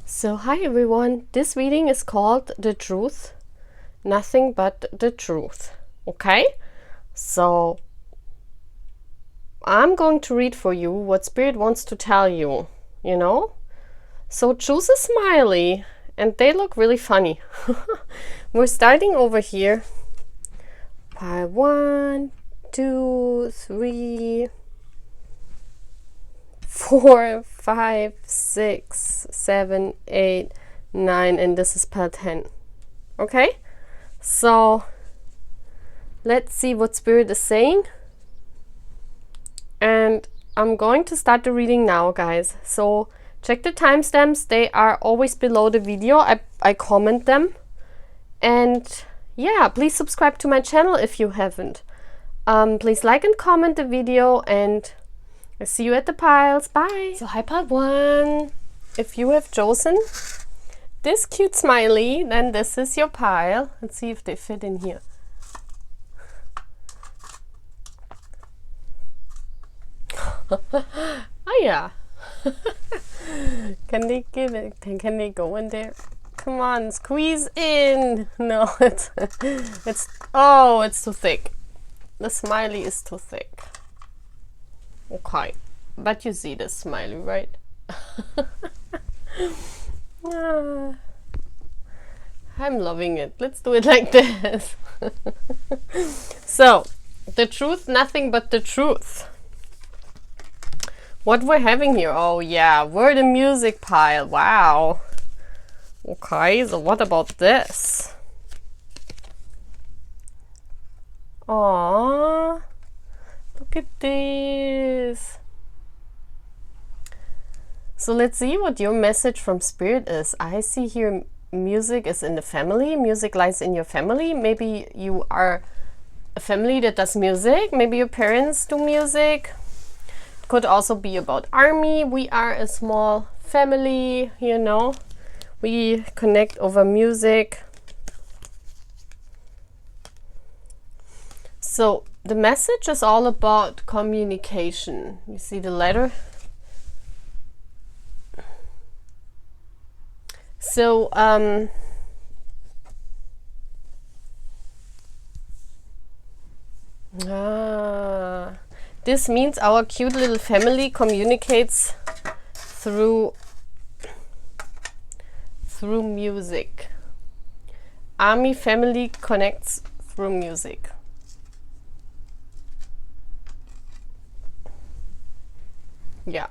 So hi everyone, this reading is called The Truth, Nothing But the Truth. Okay, so I'm going to read for you what Spirit wants to tell you, So choose a smiley, and they look really funny. We're starting over here. Pile 1, 2, 3, 4, 5, 6, 7, 8, 9, and this is pile 10. Okay, so let's see what Spirit is saying. And I'm going to start the reading now, guys. So check the timestamps, they are always below the video. I comment them. And yeah, please subscribe to my channel if you haven't. Please like and comment the video, and I see you at the piles. Bye. So hi pile 1. If you have chosen this cute smiley, then this is your pile. Let's see if they fit in here. Oh yeah. Can they get it? Can they go in there? Come on, squeeze in. No, it's too thick. The smiley is too thick. Okay, but you see the smiley, right? I'm loving it. Let's do it like this. So, the truth, nothing but the truth. What we're having here? Oh yeah, we're the music pile. Wow. Okay, so what about this? Aww. Look at this. So let's see what your message from Spirit is. I see here music is in the family. Music lies in your family. Maybe you are a family that does music. Maybe your parents do music. It could also be about army. We are a small family, We connect over music. So the message is all about communication. You see the letter? So this means our cute little family communicates through music. Army family connects through music. Yeah.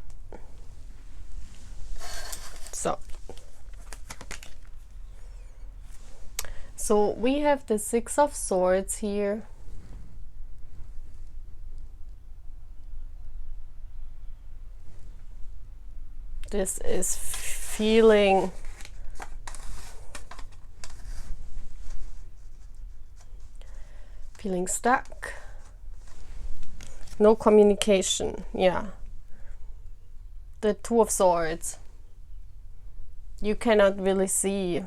So we have the 6 of Swords here. This is feeling stuck. No communication. Yeah. The 2 of Swords. You cannot really see.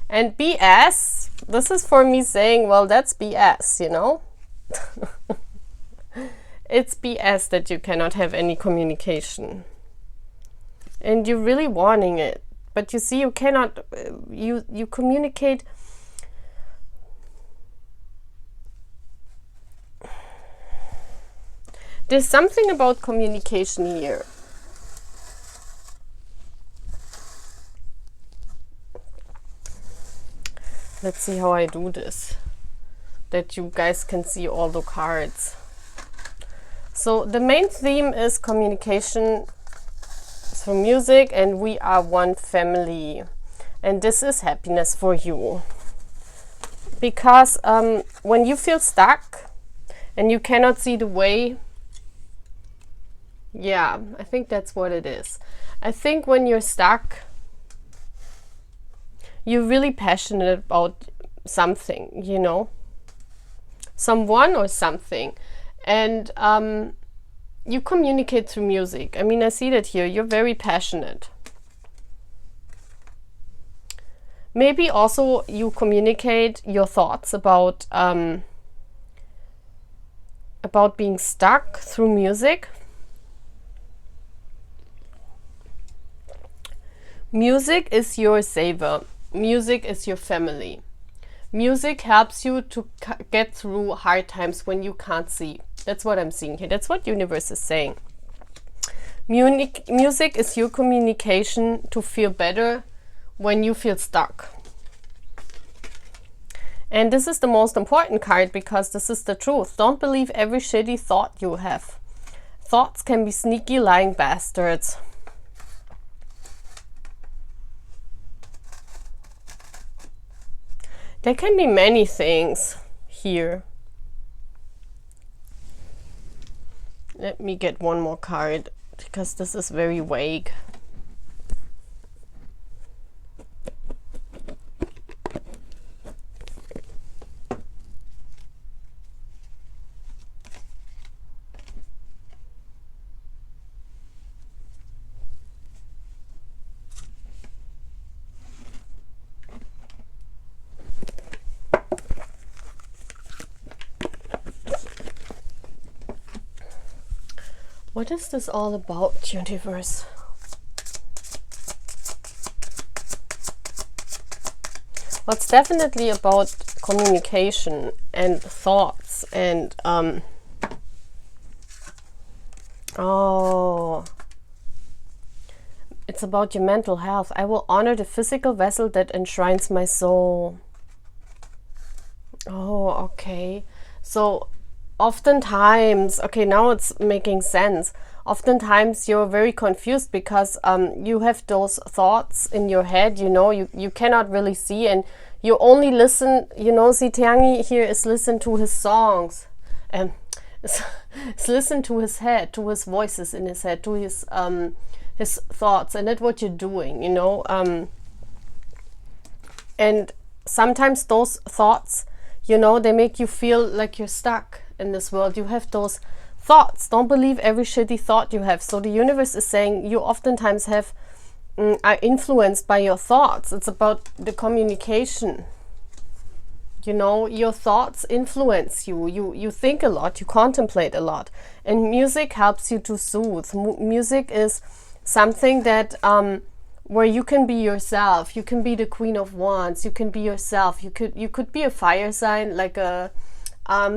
And BS, this is for me saying, well, that's BS, It's BS that you cannot have any communication. And you're really wanting it. But you see, you cannot, you communicate. There's something about communication here. Let's see how I do this, that you guys can see all the cards. So the main theme is communication through music, and we are one family. And this is happiness for you. Because when you feel stuck and you cannot see the way, yeah, I think that's what it is. I think when you're stuck, you're really passionate about something, someone or something, and you communicate through music. I mean, I see that here. You're very passionate. Maybe also you communicate your thoughts about being stuck through music. Music is your savior. Music is your family. Music helps you to get through hard times when you can't see. That's what I'm seeing here. That's what universe is saying. Music is your communication to feel better when you feel stuck. And this is the most important card because this is the truth. Don't believe every shitty thought you have. Thoughts can be sneaky lying bastards. There can be many things here. Let me get one more card because this is very vague. What is this all about, universe? Well, it's definitely about communication and thoughts and oh, it's about your mental health. I will honor the physical vessel that enshrines my soul. Oh, okay. So oftentimes, okay, now it's making sense. Oftentimes you're very confused because you have those thoughts in your head, you know, you cannot really see, and you only listen, you know, Sitiangi here is listen to his songs, and is listen to his head, to his voices in his head, to his thoughts, and that's what you're doing, you know. And sometimes those thoughts, you know, they make you feel like you're stuck in this world. You have those thoughts. Don't believe every shitty thought you have. So the universe is saying you oftentimes have are influenced by your thoughts. It's about the communication. You know, your thoughts influence you. You think a lot, you contemplate a lot. And music helps you to soothe. Music is something that where you can be yourself. You can be the Queen of Wands. You can be yourself. You could be a fire sign, like a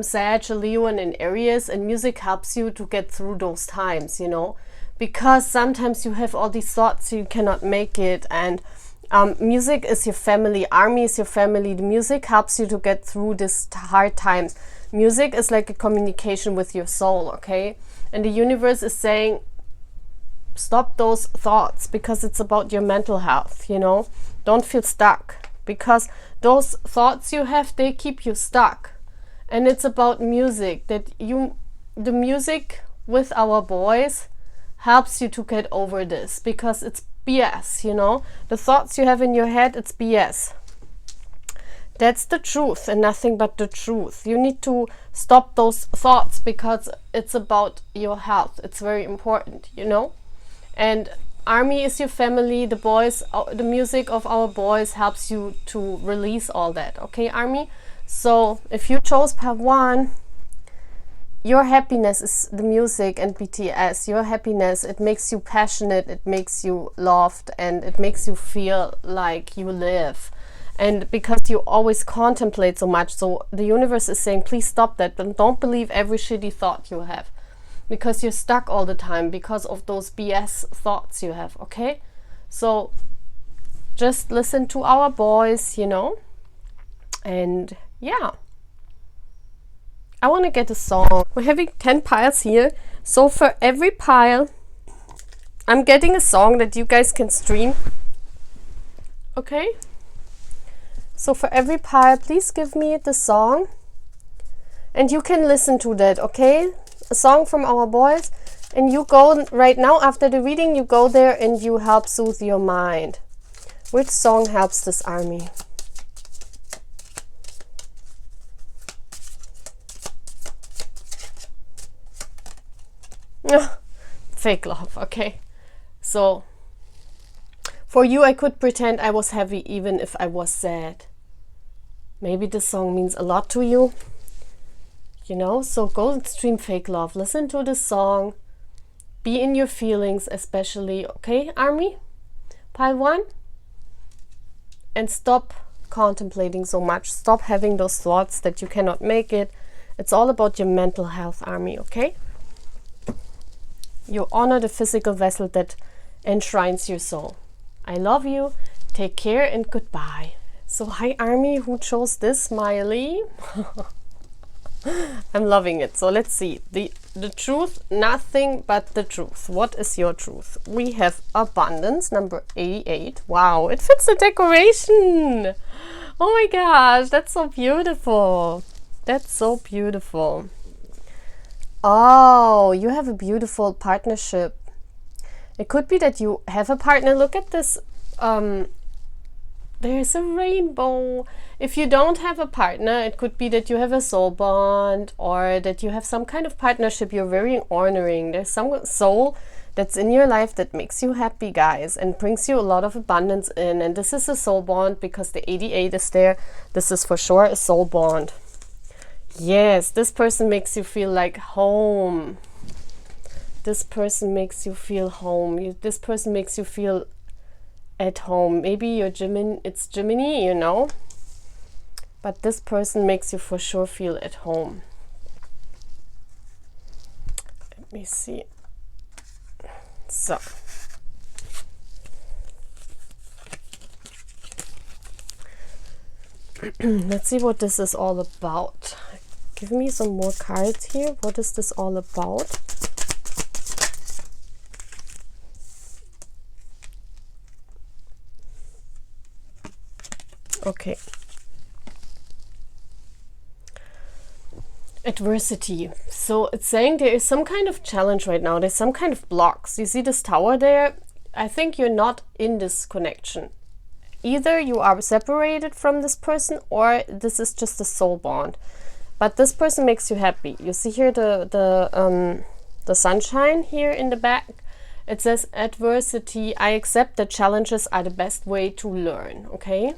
Sag, a Leo, and an Aries, and music helps you to get through those times, you know, because sometimes you have all these thoughts, you cannot make it, and music is your family, army is your family. The music helps you to get through these hard times. Music is like a communication with your soul, okay? And the universe is saying, stop those thoughts because it's about your mental health, you know? Don't feel stuck because those thoughts you have, they keep you stuck. And it's about music, that the music with our boys helps you to get over this because it's BS, you know? The thoughts you have in your head, it's BS. That's the truth and nothing but the truth. You need to stop those thoughts because it's about your health. It's very important, you know? And army is your family. The boys, the music of our boys helps you to release all that, okay, army? So if you chose part 1, your happiness is the music and BTS. Your happiness, it makes you passionate, it makes you loved, and it makes you feel like you live. And because you always contemplate so much, so the universe is saying, please stop that, and don't believe every shitty thought you have. Because you're stuck all the time because of those BS thoughts you have, okay? So just listen to our boys, you know? And yeah, I want to get a song. We're having 10 piles here, so for every pile I'm getting a song that you guys can stream, okay? So for every pile, please give me the song and you can listen to that, okay? A song from our boys, and you go right now after the reading, you go there and you help soothe your mind. Which song helps this army? Fake love, okay? So for you, I could pretend I was heavy even if I was sad. Maybe this song means a lot to you, you know? So go and stream Fake Love, listen to this song, be in your feelings especially, okay, army? pile 1, and stop contemplating so much. Stop having those thoughts that you cannot make it. It's all about your mental health, Army, okay? You honor the physical vessel that enshrines your soul. I love you. Take care and goodbye. So hi, Army, who chose this smiley? I'm loving it. So let's see. The truth, nothing but the truth. What is your truth? We have abundance, number 88. Wow, it fits the decoration. Oh my gosh, that's so beautiful. That's so beautiful. Oh, you have a beautiful partnership. It could be that you have a partner. Look at this. There's a rainbow. If you don't have a partner, it could be that you have a soul bond, or that you have some kind of partnership you're very honoring. There's some soul that's in your life that makes you happy, guys, and brings you a lot of abundance in. And this is a soul bond because the 88 is there. This is for sure a soul bond. Yes, this person makes you feel like home. This person makes you feel home. This person makes you feel at home. Maybe you're Gemini, it's Gemini, you know, but this person makes you for sure feel at home. Let me see. So let's see what this is all about. Give me some more cards here. What is this all about? Okay. Adversity. So it's saying there is some kind of challenge right now. There's some kind of blocks. You see this tower there? I think you're not in this connection. Either you are separated from this person, or this is just a soul bond. But this person makes you happy. You see here the sunshine here in the back. It says adversity. I accept that challenges are the best way to learn. Okay.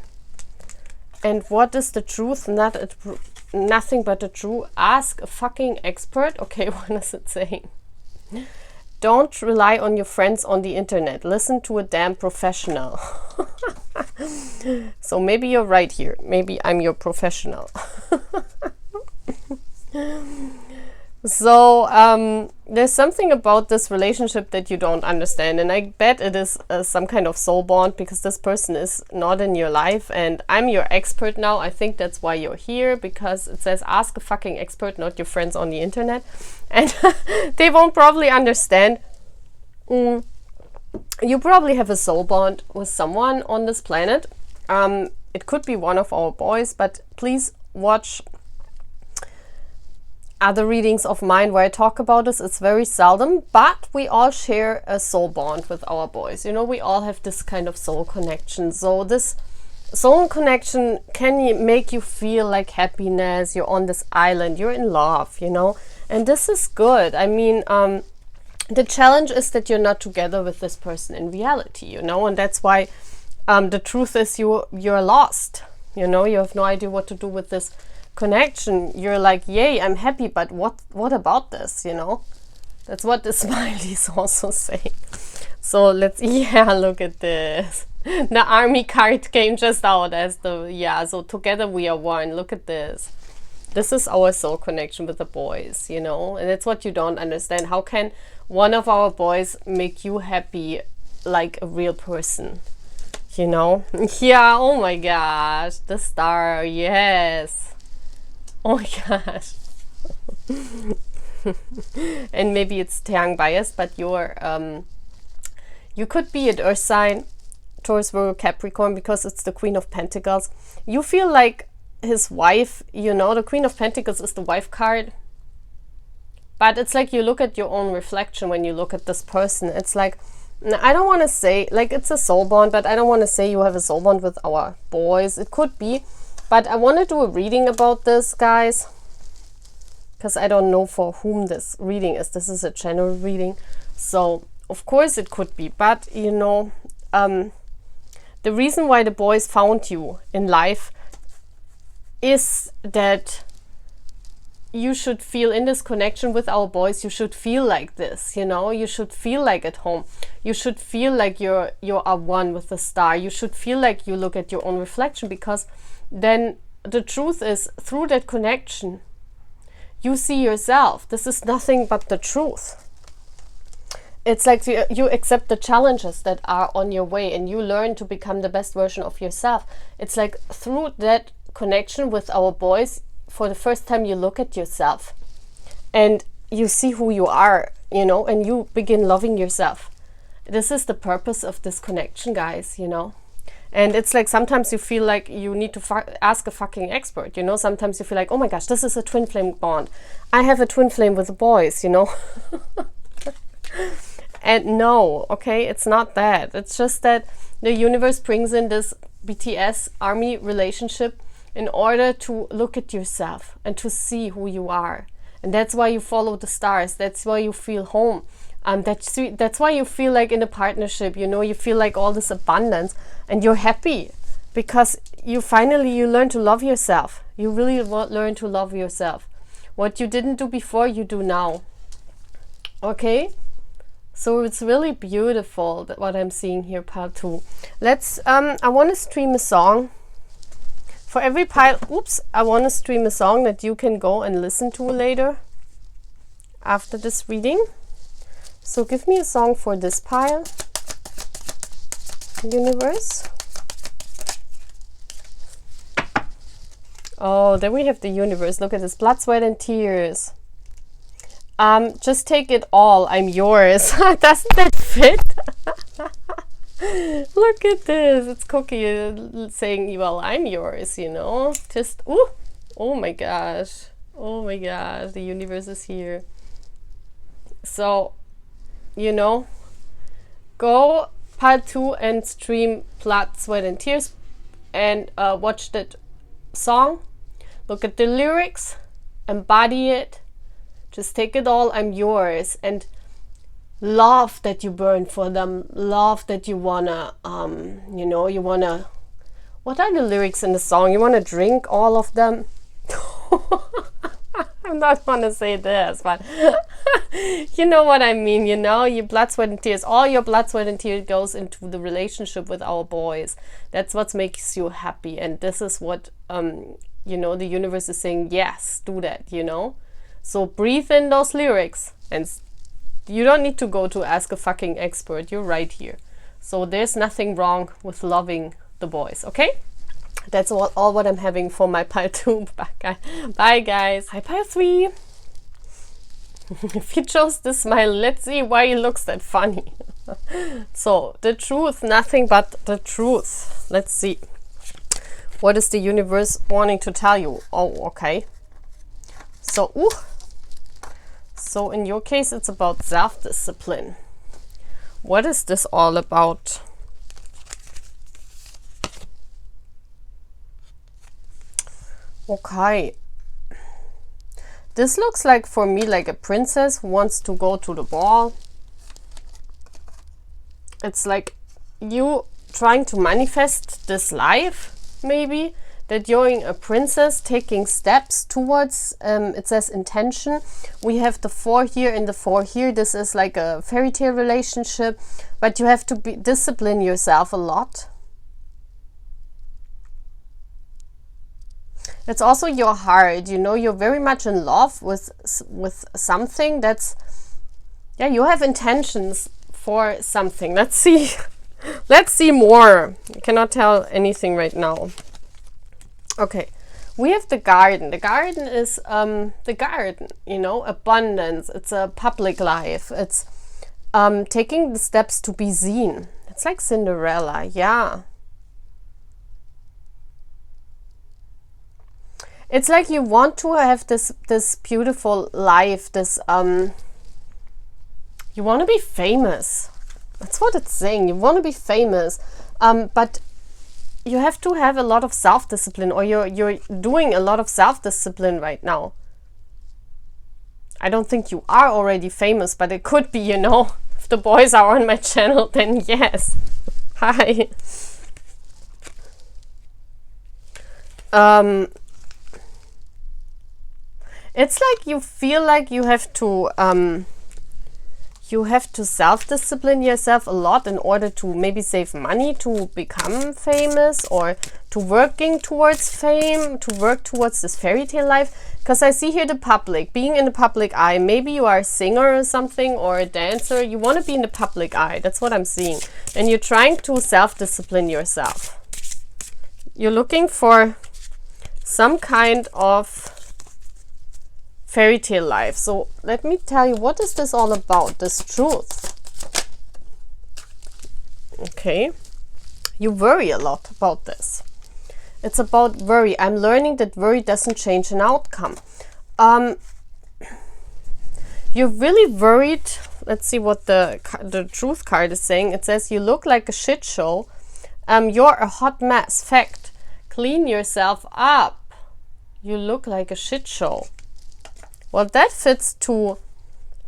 And what is the truth? Nothing but the truth. Ask a fucking expert. Okay, what is it saying? Don't rely on your friends on the internet. Listen to a damn professional. So maybe you're right here. Maybe I'm your professional. So there's something about this relationship that you don't understand, and I bet it is some kind of soul bond, because this person is not in your life and I'm your expert now. I think that's why you're here, because it says ask a fucking expert, not your friends on the internet, and they won't probably understand. You probably have a soul bond with someone on this planet. It could be one of our boys, but please watch other readings of mine where I talk about this. It's very seldom, but we all share a soul bond with our boys. You know, we all have this kind of soul connection. So this soul connection can make you feel like happiness. You're on this island, you're in love, you know, and this is good. I mean, the challenge is that you're not together with this person in reality, you know, and that's why the truth is you're lost. You know, you have no idea what to do with this connection. You're like, yay, I'm happy, but what about this, you know? That's what the smiley is also saying. So let's, yeah, look at this. The army card came just out as the, yeah, so together we are one. Look at this. This is our soul connection with the boys, you know? And that's what you don't understand. How can one of our boys make you happy like a real person? You know? Yeah, oh my gosh. The star, yes. Oh my gosh. And maybe it's Taeyang biased, but you're you could be an earth sign, Taurus, Virgo, Capricorn, because it's the Queen of Pentacles. You feel like his wife, you know, the Queen of Pentacles is the wife card. But it's like you look at your own reflection when you look at this person. It's like, I don't want to say, like, it's a soul bond, but I don't want to say you have a soul bond with our boys. It could be. But I want to do a reading about this, guys, because I don't know for whom this reading is. This is a general reading. So, of course, it could be. But, you know, the reason why the boys found you in life is that you should feel in this connection with our boys, you should feel like this, you know, you should feel like at home. You should feel like you are one with the star. You should feel like you look at your own reflection, because then the truth is, through that connection, you see yourself. This is nothing but the truth. It's like you accept the challenges that are on your way, and you learn to become the best version of yourself. It's like through that connection with our boys, for the first time you look at yourself and you see who you are, you know, and you begin loving yourself. This is the purpose of this connection, guys, you know. And it's like sometimes you feel like you need to ask a fucking expert, you know. Sometimes you feel like, oh my gosh, this is a twin flame bond. I have a twin flame with the boys, you know. And no, okay, it's not that. It's just that the universe brings in this BTS-ARMY relationship in order to look at yourself and to see who you are. And that's why you follow the stars. That's why you feel home. That's why you feel like in a partnership, you know, you feel like all this abundance and you're happy because you learn to love yourself. You really learn to love yourself. What you didn't do before, you do now. Okay? So it's really beautiful what I'm seeing here, part 2. I want to stream a song. For every pile, I want to stream a song that you can go and listen to later after this reading. So give me a song for this pile, universe. Oh, there we have the universe. Look at this, blood, sweat, and tears. Just take it all, I'm yours. Doesn't that fit? Look at this, it's Cookie saying, well, I'm yours, you know. Just, oh my gosh. Oh my gosh, the universe is here. So, you know, go part 2 and stream Blood, Sweat, and Tears and watch that song. Look at the lyrics, embody it. Just take it all, I'm yours. And love that you burn for them. Love that you wanna, you know, you wanna... What are the lyrics in the song? You wanna drink all of them? I'm not gonna say this, but you know what I mean, you know? Your blood, sweat, and tears. All your blood, sweat, and tears goes into the relationship with our boys. That's what makes you happy. And this is what, you know, the universe is saying, yes, do that, you know? So breathe in those lyrics, and you don't need to go to ask a fucking expert. You're right here. So there's nothing wrong with loving the boys, okay? That's all what I'm having for my pile 2. Bye, guys. Hi, pile 3. If you chose the smile, let's see why it looks that funny. So the truth, nothing but the truth. Let's see. What is the universe wanting to tell you? Oh, okay. So, so in your case, it's about self-discipline. What is this all about? Okay. This looks like, for me, like a princess who wants to go to the ball. It's like you trying to manifest this life, maybe. That you're a princess taking steps towards, it says intention. We have the 4 here and the 4 here. This is like a fairy tale relationship, but you have to discipline yourself a lot. It's also your heart, you know, you're very much in love with something that's, yeah, you have intentions for something. Let's see. Let's see more. I cannot tell anything right now. Okay, we have the garden. The garden is the garden, you know, abundance. It's a public life. It's taking the steps to be seen. It's like Cinderella, yeah. It's like you want to have this beautiful life, this you want to be famous. That's what it's saying. You want to be famous, but you have to have a lot of self-discipline, or you're doing a lot of self-discipline right now. I don't think you are already famous, but it could be, you know. If the boys are on my channel, then yes. Hi. It's like you feel like you have to self-discipline yourself a lot in order to maybe save money to become famous, or to working towards fame, to work towards this fairy tale life. Because I see here the public, being in the public eye. Maybe you are a singer or something, or a dancer. You want to be in the public eye. That's what I'm seeing. And you're trying to self-discipline yourself. You're looking for some kind of fairy tale life. So let me tell you, what is this all about, this truth? Okay, you worry a lot about this. It's about worry. I'm learning that worry doesn't change an outcome. You're really worried. Let's see what the truth card is saying. It says you look like a shit show. You're a hot mess. Fact. Clean yourself up. You look like a shit show. Well, that fits to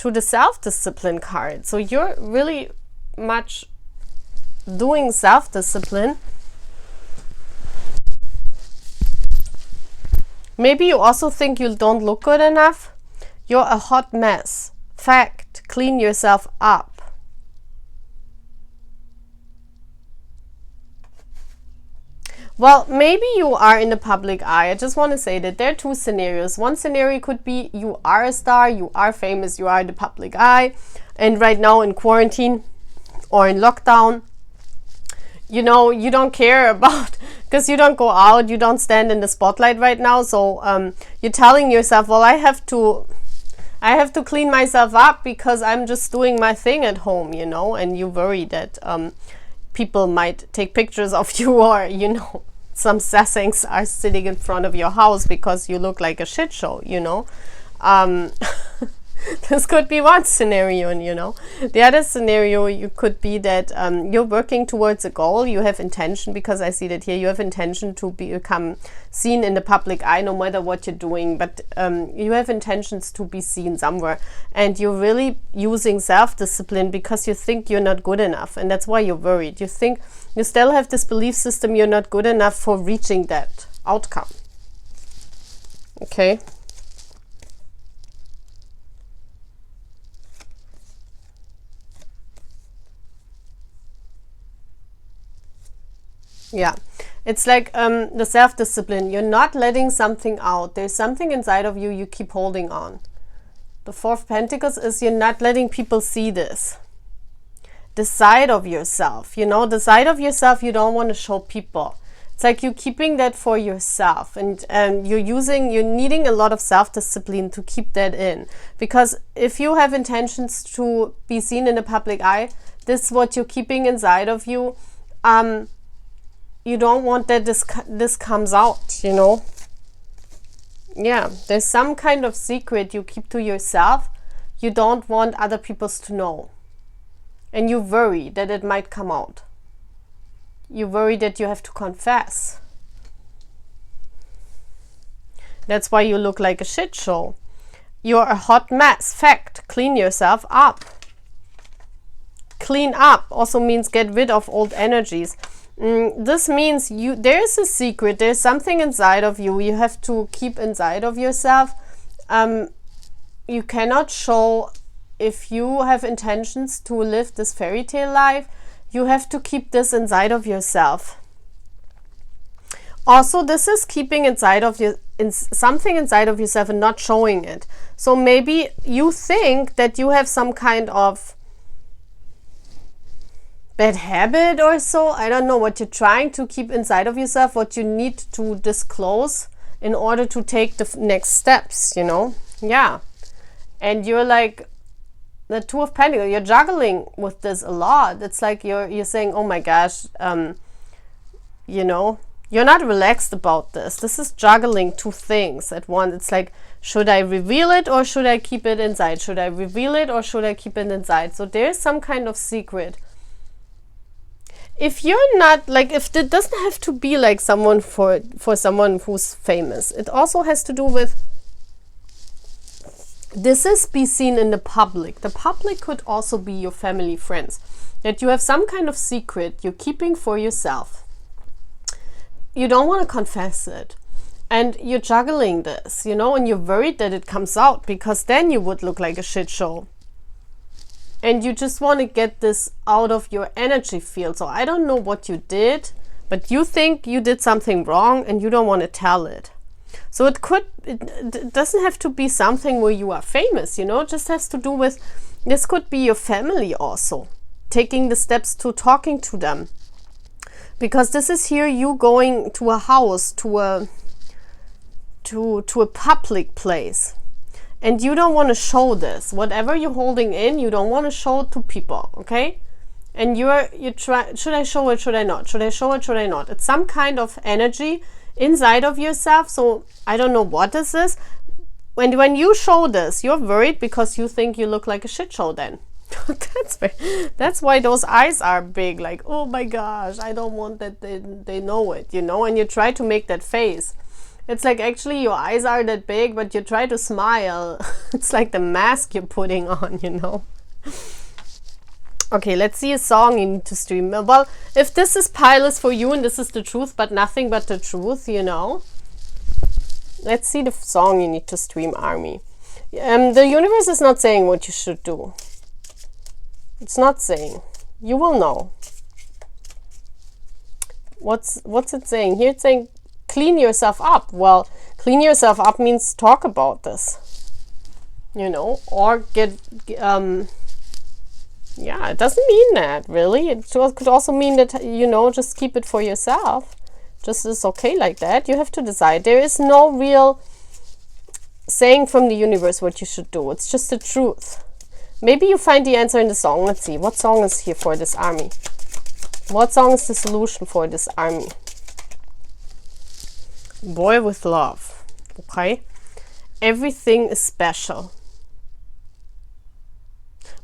the self-discipline card. So you're really much doing self-discipline. Maybe you also think you don't look good enough. You're a hot mess. Fact. Clean yourself up. Well, maybe you are in the public eye. I just want to say that there are two scenarios. One scenario could be you are a star, you are famous, you are in the public eye, and right now in quarantine or in lockdown, you know, you don't care about, because you don't go out, you don't stand in the spotlight right now. So you're telling yourself, well, I have to clean myself up because I'm just doing my thing at home, you know, and you worry that people might take pictures of you, or, you know, some sasaengs are sitting in front of your house because you look like a shit show, you know. This could be one scenario, you know. The other scenario you could be that you're working towards a goal, you have intention, because I see that here you have intention to become seen in the public eye no matter what you're doing, but you have intentions to be seen somewhere, and you're really using self-discipline because you think you're not good enough, and that's why you're worried. You think you still have this belief system you're not good enough for reaching that outcome. Okay. Yeah, it's like the self-discipline. You're not letting something out. There's something inside of you you keep holding on. The Four of Pentacles is you're not letting people see this. The side of yourself, you know, the side of yourself you don't want to show people. It's like you're keeping that for yourself, and you're needing a lot of self-discipline to keep that in. Because if you have intentions to be seen in the public eye, this is what you're keeping inside of you. You don't want that this comes out, you know. Yeah, there's some kind of secret you keep to yourself. You don't want other people to know. And you worry that it might come out. You worry that you have to confess. That's why you look like a shit show. You're a hot mess. Fact. Clean yourself up. Clean up also means get rid of old energies. This means there's a secret, there's something inside of you you have to keep inside of yourself. You cannot show. If you have intentions to live this fairy tale life, you have to keep this inside of yourself. Also, this is keeping inside of something inside of yourself and not showing it. So maybe you think that you have some kind of bad habit or so. I don't know what you're trying to keep inside of yourself, what you need to disclose in order to take the next steps, you know. Yeah. And you're like the Two of Pentacles, you're juggling with this a lot. It's like you're saying, oh my gosh, you know, you're not relaxed about this. This is juggling two things at once. It's like, should I reveal it or should I keep it inside? Should I reveal it or should I keep it inside? So there's some kind of secret. If you're not, like, if it doesn't have to be like someone for someone who's famous, it also has to do with, this is be seen in the public. The public could also be your family, friends, that you have some kind of secret you're keeping for yourself. You don't want to confess it. And you're juggling this, you know, and you're worried that it comes out, because then you would look like a shit show. And you just want to get this out of your energy field. So I don't know what you did, but you think you did something wrong and you don't want to tell it. So it doesn't have to be something where you are famous, you know, it just has to do with, this could be your family also, taking the steps to talking to them. Because this is here you going to a house, to a public place. And you don't want to show this. Whatever you're holding in, you don't want to show it to people, okay? And you try, should I show it, should I not? Should I show it, should I not? It's some kind of energy inside of yourself. So I don't know what this is. When you show this, you're worried because you think you look like a shit show then. That's why those eyes are big, like, oh my gosh, I don't want that they know it, you know? And you try to make that face. It's like actually your eyes are that big, but you try to smile. It's like the mask you're putting on, you know. Okay, let's see a song you need to stream. Well, if this is pilot for you and this is the truth, but nothing but the truth, you know. Let's see the song you need to stream, Army. The universe is not saying what you should do. It's not saying. You will know. What's it saying? Here it's saying, clean yourself up. Well, clean yourself up means talk about this, you know, or get yeah, it doesn't mean that really. It could also mean that, you know, just keep it for yourself. Just is okay like that. You have to decide. There is no real saying from the universe what you should do. It's just the truth. Maybe you find the answer in the song. Let's see, what song is here for this Army? What song is the solution for this Army? Boy with love. Okay. Everything is special.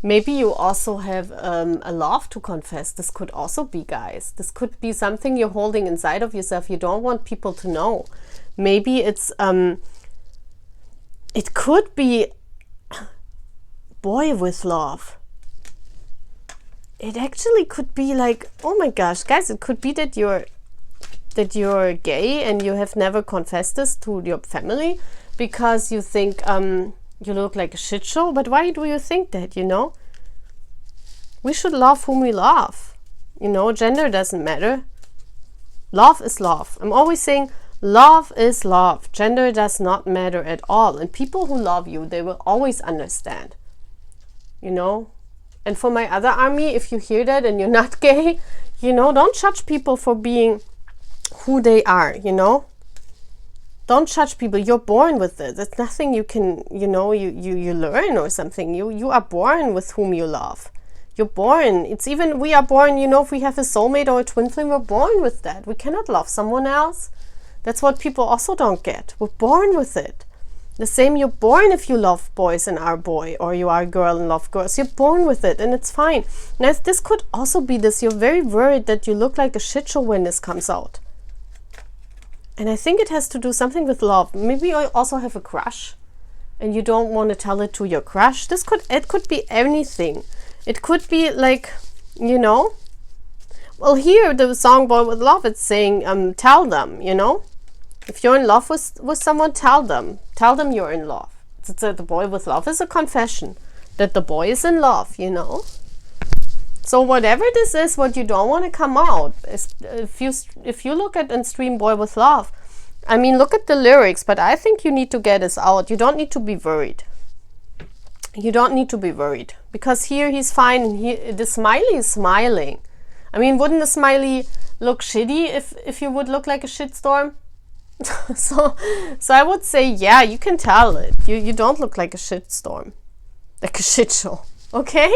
Maybe you also have a love to confess. This could also be, guys. This could be something you're holding inside of yourself. You don't want people to know. Maybe it's it could be boy with love. It actually could be like, oh my gosh, guys, it could be that you're gay and you have never confessed this to your family because you think you look like a shit show. But why do you think that, you know? We should love whom we love. You know, gender doesn't matter. Love is love. I'm always saying love is love. Gender does not matter at all. And people who love you, they will always understand. You know? And for my other Army, if you hear that and you're not gay, you know, don't judge people for being who they are, you know? Don't judge people. You're born with it. It's nothing you can, you know, you learn or something. You are born with whom you love. You're born. It's even, we are born, you know, if we have a soulmate or a twin flame, we're born with that. We cannot love someone else. That's what people also don't get. We're born with it. The same, you're born if you love boys and are a boy, or you are a girl and love girls. You're born with it and it's fine. Now, this could also be this. You're very worried that you look like a shit show when this comes out. And I think it has to do something with love. Maybe you also have a crush and you don't want to tell it to your crush. It could be anything. It could be like, you know, well, here the song Boy with Love, it's saying tell them, you know. If you're in love with someone, tell them you're in love. The boy with love is a confession that the boy is in love, you know. So whatever this is, what you don't want to come out, is if you look at and stream Boy with Love, I mean, look at the lyrics, but I think you need to get this out. You don't need to be worried. You don't need to be worried, because here he's fine and the smiley is smiling. I mean, wouldn't the smiley look shitty if you would look like a shitstorm? so I would say, yeah, you can tell it. You don't look like a shitstorm, like a shit show. Okay?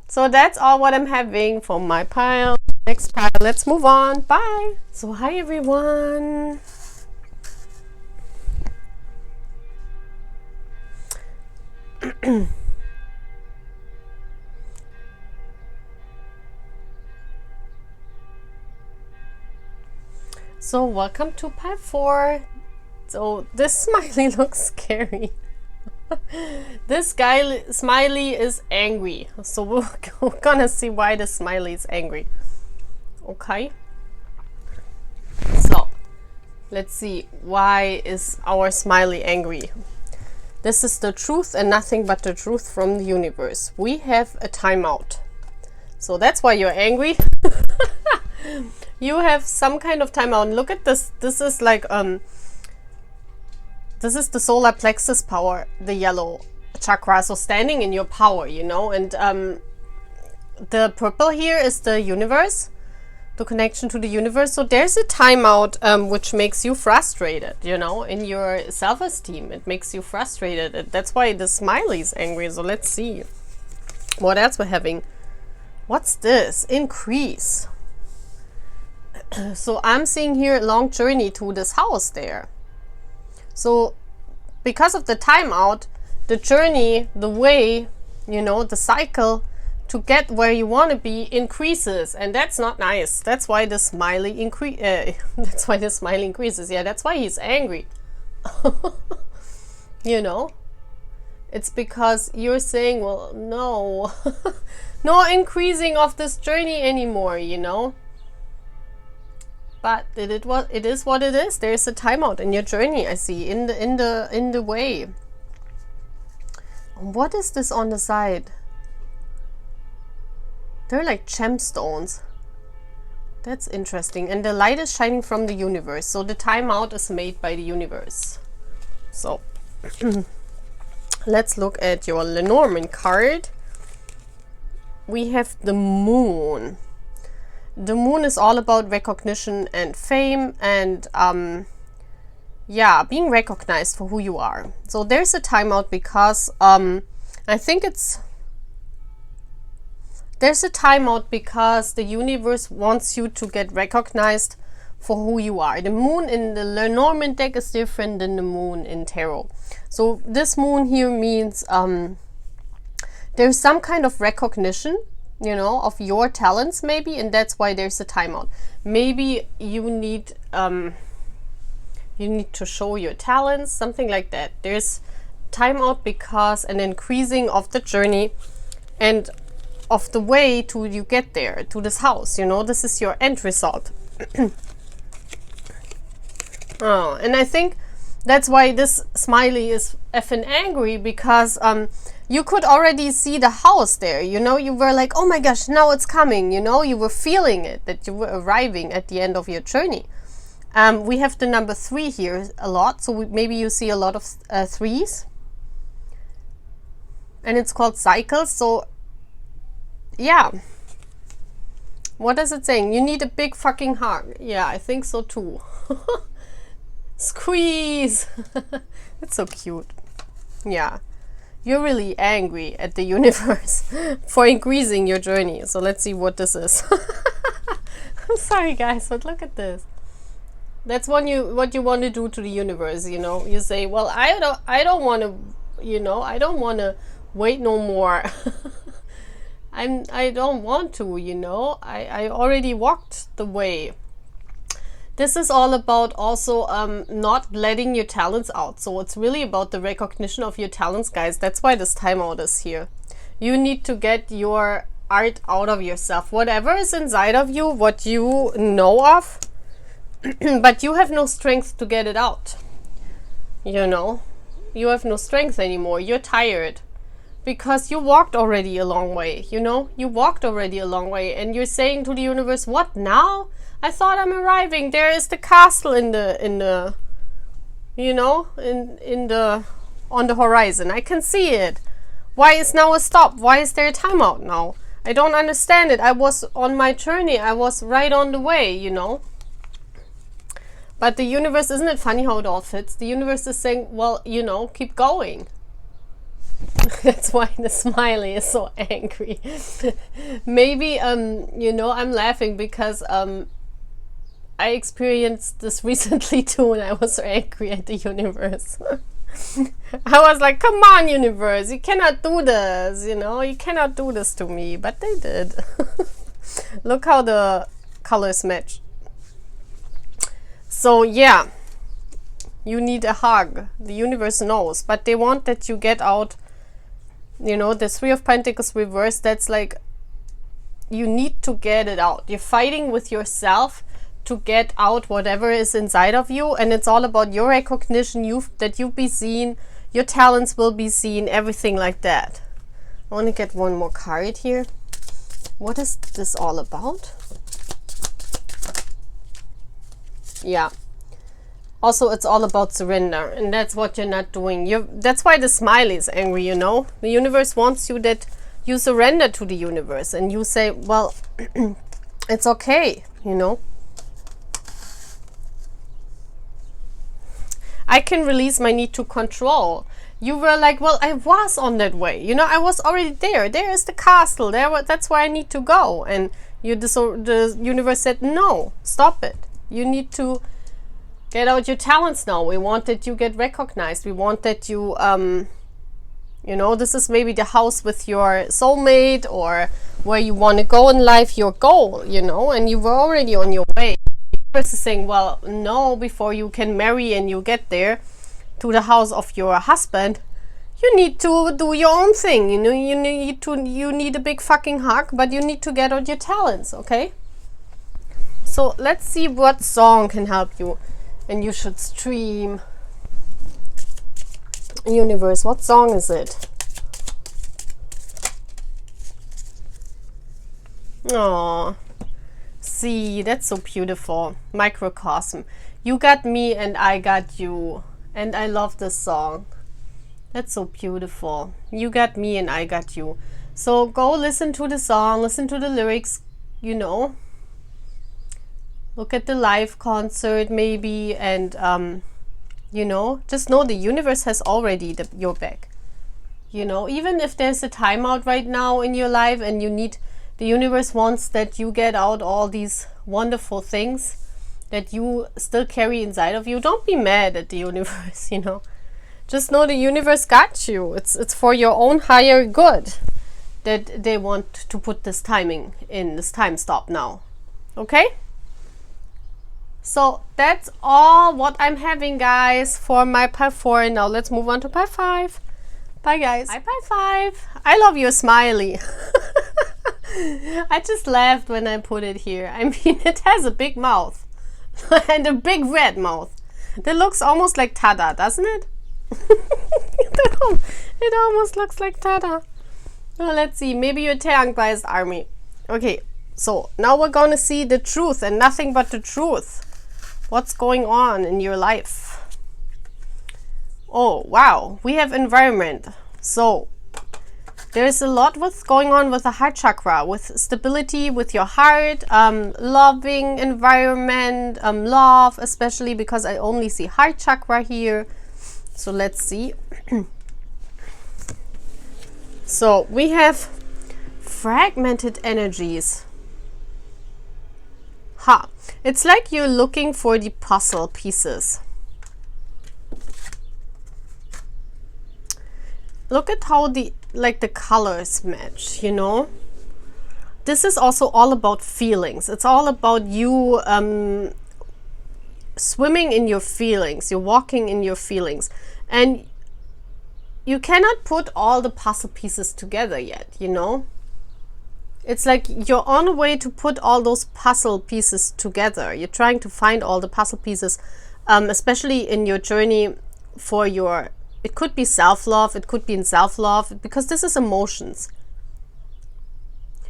So that's all what I'm having for my pile. Next pile, let's move on. Bye. So hi everyone. So welcome to pile 4. So this smiley looks scary. This guy smiley is angry, so we're gonna see why the smiley is angry. Okay, so Let's see, why is our smiley angry? This is the truth and nothing but the truth from the universe. We have a timeout. So that's why you're angry. You have some kind of timeout. And look at this. This is like this is the solar plexus power, the yellow chakra. So standing in your power, you know. And the purple here is the universe, the connection to the universe. So there's a timeout which makes you frustrated, you know, in your self-esteem. It makes you frustrated. That's why the smiley is angry. So let's see what else we're having. What's this? Increase. So I'm seeing here a long journey to this house there. So because of the timeout, the journey, the way, you know, the cycle to get where you want to be increases, and that's not nice. That's why the smiley that's why the smiley increases. Yeah, that's why he's angry. You know, it's because you're saying, well, no, no increasing of this journey anymore, you know. But it is what it is. There's a timeout in your journey, I see, in the way. What is this on the side? They're like gemstones. That's interesting. And the light is shining from the universe. So the timeout is made by the universe. So let's look at your Lenormand card. We have the moon. The moon is all about recognition and fame and yeah, being recognized for who you are. So there's a timeout because I think there's a timeout because the universe wants you to get recognized for who you are. The moon in the Lenormand deck is different than the moon in tarot. So this moon here means there's some kind of recognition, you know, of your talents maybe, and that's why there's a timeout. Maybe you need to show your talents, something like that. There's timeout because an increasing of the journey and of the way to you get there, to this house, you know, this is your end result. Oh, and I think that's why this smiley is effing angry, because you could already see the house there, you know, you were like, oh my gosh, now it's coming, you know, you were feeling it, that you were arriving at the end of your journey. We have the number 3 here a lot, so maybe you see a lot of 3s. And it's called cycles, so yeah. What is it saying? You need a big fucking hug. Yeah, I think so too. Squeeze. It's so cute. Yeah. You're really angry at the universe for increasing your journey. So let's see what this is. I'm sorry guys, but look at this. That's what you want to do to the universe, you know. You say, well, I don't want to, you know, I don't want to wait no more. I don't want to, you know. I already walked the way. This is all about also not letting your talents out. So it's really about the recognition of your talents, guys. That's why this timeout is here. You need to get your art out of yourself. Whatever is inside of you, what you know of, but you have no strength to get it out. You know, you have no strength anymore. You're tired because you walked already a long way. You know, you walked already a long way, and you're saying to the universe, what now? I thought I'm arriving. There is the castle in the you know, on the horizon. I can see it. Why is now a stop? Why is there a timeout now? I don't understand it. I was on my journey. I was right on the way, you know. But the universe, isn't it funny how it all fits? The universe is saying, well, you know, keep going. That's why the smiley is so angry. Maybe, you know, I'm laughing because I experienced this recently too, and I was so angry at the universe. I was like, come on, universe, you cannot do this, you know, you cannot do this to me. But they did. Look how the colors match. So yeah, you need a hug. The universe knows, but they want that you get out, you know, the 3 of Pentacles reversed. That's like, you need to get it out. You're fighting with yourself to get out whatever is inside of you, and it's all about your recognition, that you'll be seen, your talents will be seen, everything like that. I want to get one more card here. What is this all about? Yeah. Also, it's all about surrender, and that's what you're not doing. That's why the smiley is angry, you know? The universe wants you that you surrender to the universe and you say, well, it's okay, you know? I can release my need to control. You were like, well, I was on that way. You know, I was already there. There is the castle. That's where I need to go. And the universe said, no, stop it. You need to get out your talents now. We want that you get recognized. We want that you, you know, this is maybe the house with your soulmate or where you want to go in life, your goal, you know, and you were already on your way. The universe is saying, well, no, before you can marry and you get there to the house of your husband, you need to do your own thing. You know, you need a big fucking hug, but you need to get out your talents, okay? So let's see what song can help you. And you should stream. Universe, what song is it? Oh, see, that's so beautiful. Microcosm. You got me and I got you. And I love this song. That's so beautiful. You got me and I got you. So go listen to the song, listen to the lyrics, you know. Look at the live concert maybe, and you know, just know the universe has already your back. You know, even if there's a timeout right now in your life and the universe wants that you get out all these wonderful things that you still carry inside of you. Don't be mad at the universe, you know. Just know the universe got you. It's for your own higher good that they want to put this timing in, this time stop now. Okay? So that's all what I'm having, guys, for my pile 4. Now let's move on to pile 5. Bye, guys. Bye, pile 5. I love your smiley. I just laughed when I put it here. I mean, it has a big mouth and a big red mouth. That looks almost like Tada, doesn't it? It almost looks like Tada. Well, let's see. Maybe you're tagged by his army. Okay, so now we're going to see the truth and nothing but the truth. What's going on in your life? Oh, wow. We have environment. So there's a lot what's going on with the heart chakra, with stability, with your heart, loving environment, love, especially because I only see heart chakra here. So let's see. So we have fragmented energies. Ha! It's like you're looking for the puzzle pieces. Look at how the colors match, you know? This is also all about feelings. It's all about you swimming in your feelings. You're walking in your feelings. And you cannot put all the puzzle pieces together yet, you know? It's like you're on a way to put all those puzzle pieces together. You're trying to find all the puzzle pieces, especially in your journey for your, it could be self-love, it could be in self-love, because this is emotions.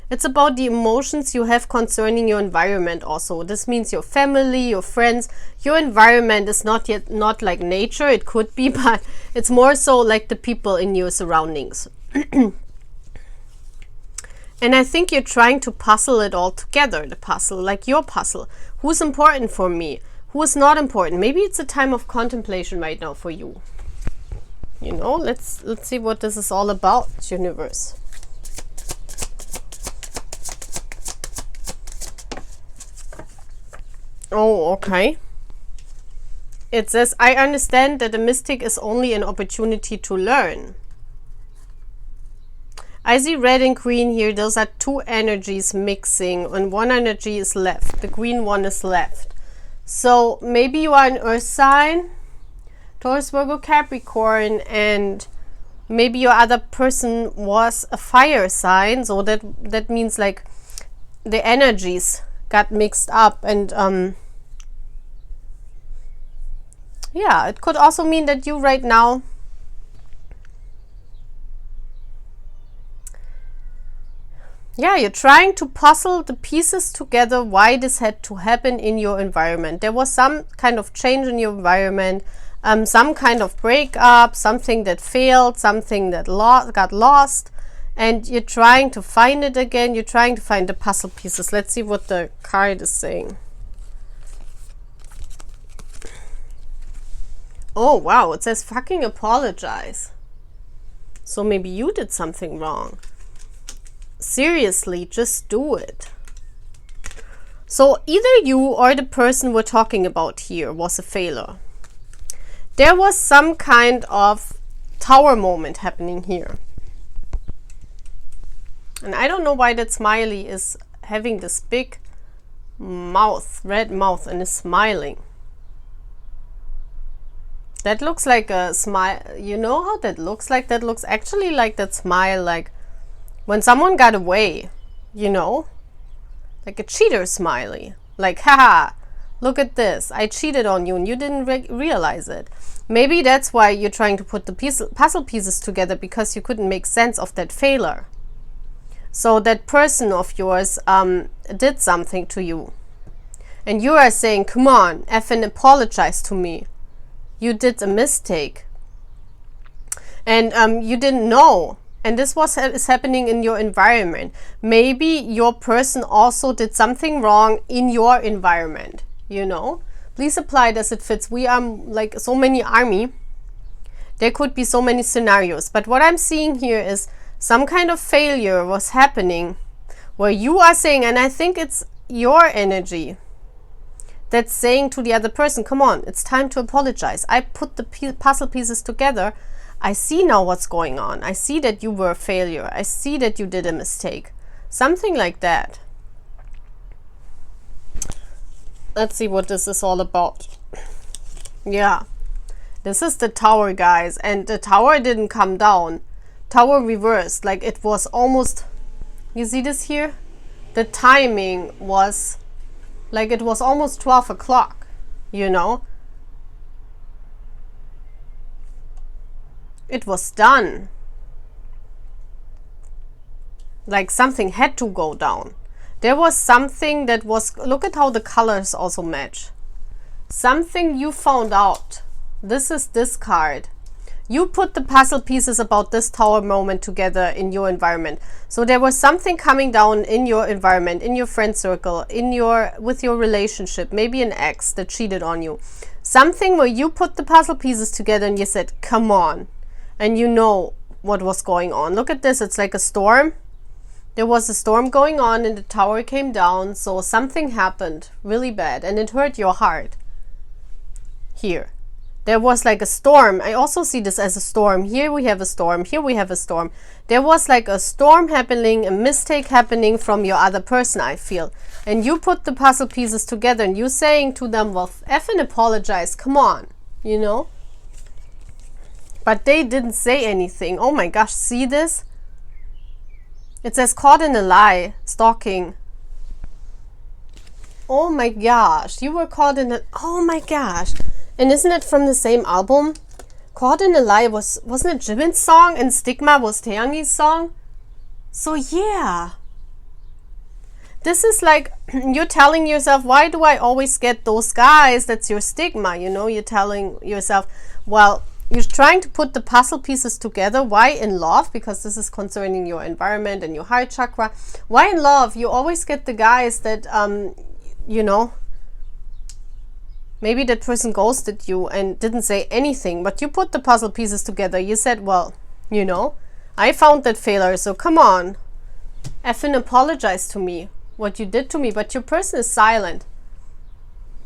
It's about the emotions you have concerning your environment also. This means your family, your friends. Your environment is not like nature, it could be, but it's more so like the people in your surroundings. And I think you're trying to puzzle it all together, the puzzle, like your puzzle. Who's important for me? Who is not important? Maybe it's a time of contemplation right now for you. You know, let's see what this is all about, universe. Oh, okay. It says, I understand that a mystic is only an opportunity to learn. I see red and green here. Those are two energies mixing and one energy is left. The green one is left. So maybe you are an earth sign, Taurus, Virgo, Capricorn, and maybe your other person was a fire sign. So that means like the energies got mixed up. And yeah, it could also mean that you right now you're trying to puzzle the pieces together why this had to happen in your environment. There was some kind of change in your environment, some kind of breakup, something that failed, something that got lost, and you're trying to find it again. You're trying to find the puzzle pieces. Let's see what the card is saying. Oh, wow, it says fucking apologize. So maybe you did something wrong. Seriously, just do it. So either you or the person we're talking about here was a failure. There was some kind of tower moment happening here. And I don't know why that smiley is having this big mouth, red mouth, and is smiling. That looks like a smile. You know how that looks like? That looks actually like that smile, like when someone got away, you know? Like a cheater smiley. Like, haha, look at this. I cheated on you and you didn't realize it. Maybe that's why you're trying to put the puzzle pieces together, because you couldn't make sense of that failure. So that person of yours did something to you. And you are saying, come on, effing apologize to me. You did a mistake. And you didn't know. And this is happening in your environment. Maybe your person also did something wrong in your environment, you know? Please apply it as it fits. We are like so many army. There could be so many scenarios. But what I'm seeing here is some kind of failure was happening where you are saying, and I think it's your energy that's saying to the other person, come on, it's time to apologize. I put the puzzle pieces together. I see now what's going on. I see that you were a failure. I see that you did a mistake. Something like that. Let's see what this is all about. Yeah. This is the tower, guys. And the tower didn't come down. Tower reversed. Like it was almost... You see this here? The timing was... Like it was almost 12 o'clock, you know? It was done. Like something had to go down. There was something that was... Look at how the colors also match. Something you found out. This is this card. You put the puzzle pieces about this tower moment together in your environment. So there was something coming down in your environment, in your friend circle, with your relationship, maybe an ex that cheated on you. Something where you put the puzzle pieces together and you said, come on. And you know what was going on. Look at this. It's like a storm. There was a storm going on and the tower came down. So something happened really bad and it hurt your heart. Here. There was like a storm. I also see this as a storm. Here we have a storm. Here we have a storm. There was like a storm happening, a mistake happening from your other person, I feel. And you put the puzzle pieces together and you saying to them, well, effing apologize. Come on, you know? But they didn't say anything. Oh my gosh, see this? It says caught in a lie, stalking. Oh my gosh, you were caught in a... Oh my gosh. And isn't it from the same album? Caught in a Lie wasn't it Jimin's song and Stigma was Taeyoung's song? So yeah. This is like you're telling yourself, why do I always get those guys? That's your stigma, you know? You're telling yourself, well, you're trying to put the puzzle pieces together. Why in love? Because this is concerning your environment and your heart chakra. Why in love? You always get the guys that, you know, maybe that person ghosted you and didn't say anything, but you put the puzzle pieces together. You said, well, you know, I found that failure, so come on. Effing apologize to me, what you did to me, but your person is silent.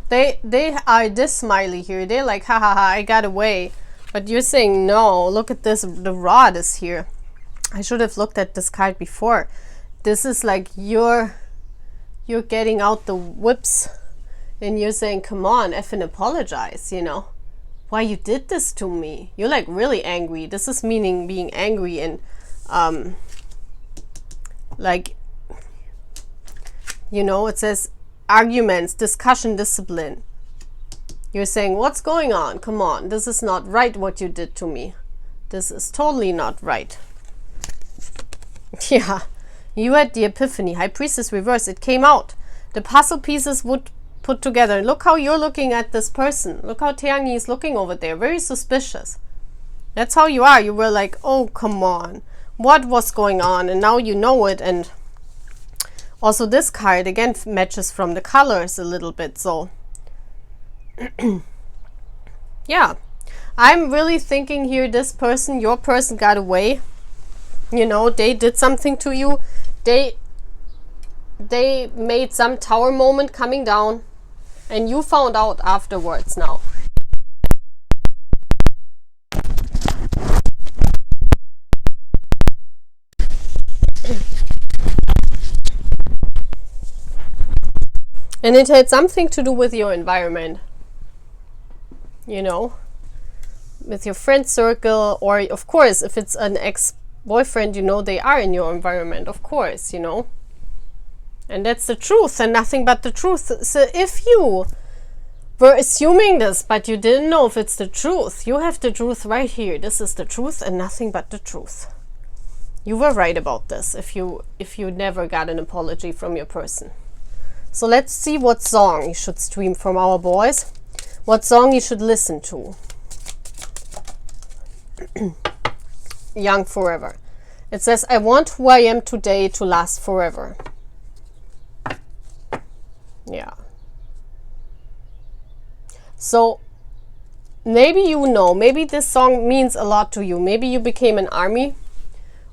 They are this smiley here. They're like, ha ha ha, I got away. But you're saying, no, look at this, the rod is here. I should have looked at this card before. This is like you're getting out the whips. And you're saying, come on, effing apologize, you know. Why you did this to me? You're like really angry. This is meaning being angry and like, you know, it says arguments, discussion, discipline. You're saying, what's going on? Come on, this is not right what you did to me. This is totally not right. Yeah, you had the epiphany. High Priestess reverse. It came out. The puzzle pieces would put together. Look how you're looking at this person. Look how Tianyi is looking over there. Very suspicious. That's how you are. You were like, oh, come on. What was going on? And now you know it. And also this card, again, matches from the colors a little bit. So, yeah. I'm really thinking here, this person, your person got away. You know, they did something to you. They made some tower moment coming down. And you found out afterwards now. And it had something to do with your environment. You know, with your friend circle, or of course, if it's an ex-boyfriend, you know, they are in your environment, of course, you know. And that's the truth and nothing but the truth. So if you were assuming this, but you didn't know if it's the truth, you have the truth right here. This is the truth and nothing but the truth. You were right about this if you never got an apology from your person. So let's see what song you should stream from our boys. What song you should listen to. Young Forever. It says, I want who I am today to last forever. Yeah. So maybe you know, maybe this song means a lot to you. Maybe you became an army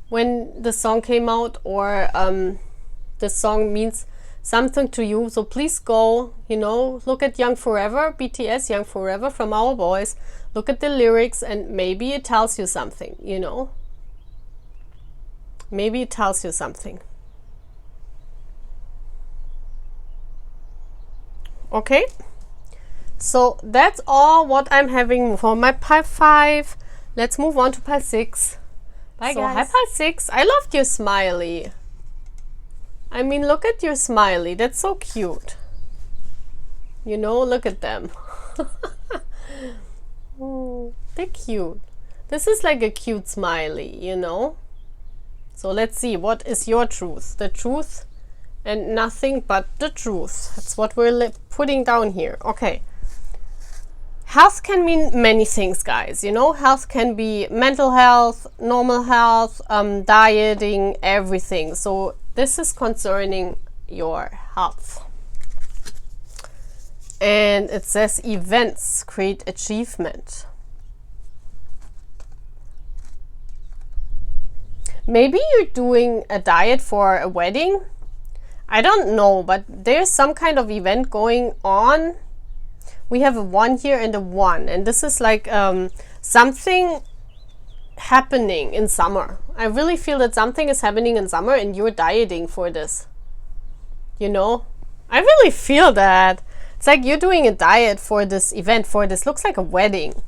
when the song came out, or this song means something to you. So please go, you know, look at Young Forever, BTS Young Forever from our boys. Look at the lyrics and maybe it tells you something, you know. Maybe it tells you something. Okay. So that's all what I'm having for my pile 5. Let's move on to pile 6. Bye, guys. Hi, pile 6. I loved your smiley. I mean, look at your smiley. That's so cute. You know, look at them. Oh, they're cute. This is like a cute smiley, you know. So let's see, what is your truth? The truth and nothing but the truth. That's what we're putting down here. Okay. Health can mean many things, guys. You know, health can be mental health, normal health, dieting, everything. So this is concerning your health. And it says events create achievement. Maybe you're doing a diet for a wedding. I don't know, but there's some kind of event going on. We have a 1 here and a 1. And this is like something happening in summer. I really feel that something is happening in summer and you're dieting for this. You know? I really feel that. It's like you're doing a diet for this event, for this. Looks like a wedding.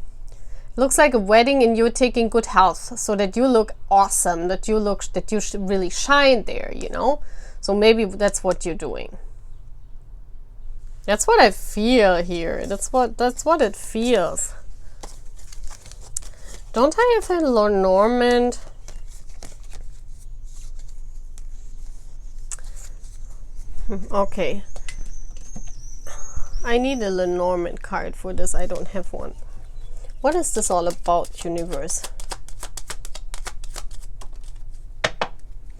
Looks like a wedding and you're taking good health so that you look awesome, that you should really shine there, you know? So maybe that's what you're doing. That's what I feel here. That's what it feels. Don't I have a Lenormand? Okay. I need a Lenormand card for this. I don't have one. What is this all about, universe?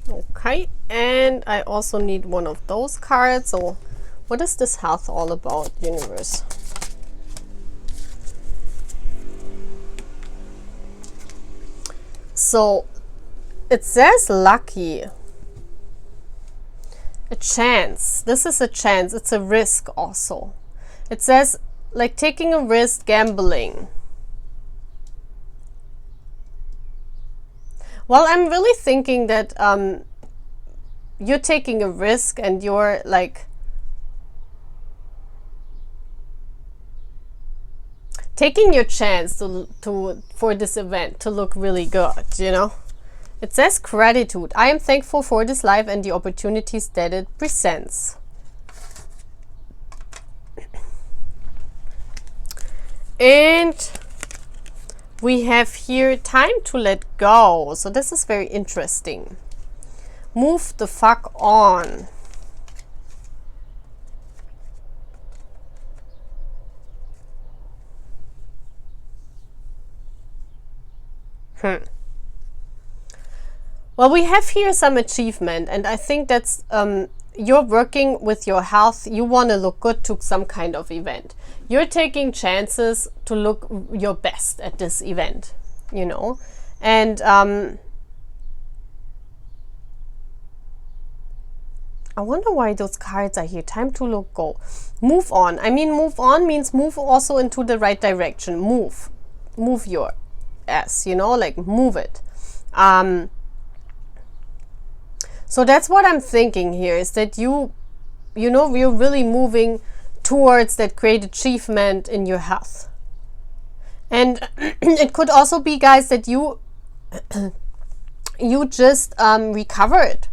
Okay, and I also need one of those cards. So what is this health all about, universe? So it says lucky. A chance. This is a chance. It's a risk also. It says like taking a risk, gambling. Well, I'm really thinking that you're taking a risk and you're like taking your chance for this event to look really good, you know. It says gratitude. I am thankful for this life and the opportunities that it presents. And we have here time to let go. So this is very interesting. Move the fuck on. Well, we have here some achievement, and I think that's you're working with your health. You want to look good to some kind of event. You're taking chances to look your best at this event, you know. And I wonder why those cards are here. Time to look go. Move on. I mean, move on means move also into the right direction. Move your ass, you know, like move it. So that's what I'm thinking here, is that you know, you're really moving towards that great achievement in your health. And it could also be, guys, that you just recovered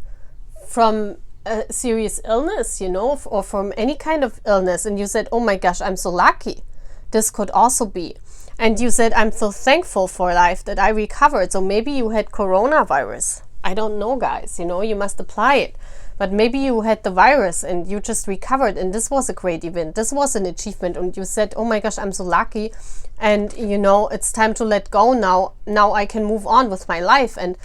from a serious illness, you know, or from any kind of illness, and you said, oh my gosh, I'm so lucky. This could also be. And you said, I'm so thankful for life that I recovered. So maybe you had coronavirus. I don't know, guys, you know, you must apply it. But maybe you had the virus and you just recovered, and this was a great event. This was an achievement, and you said, oh my gosh, I'm so lucky. And, you know, it's time to let go now. Now I can move on with my life. And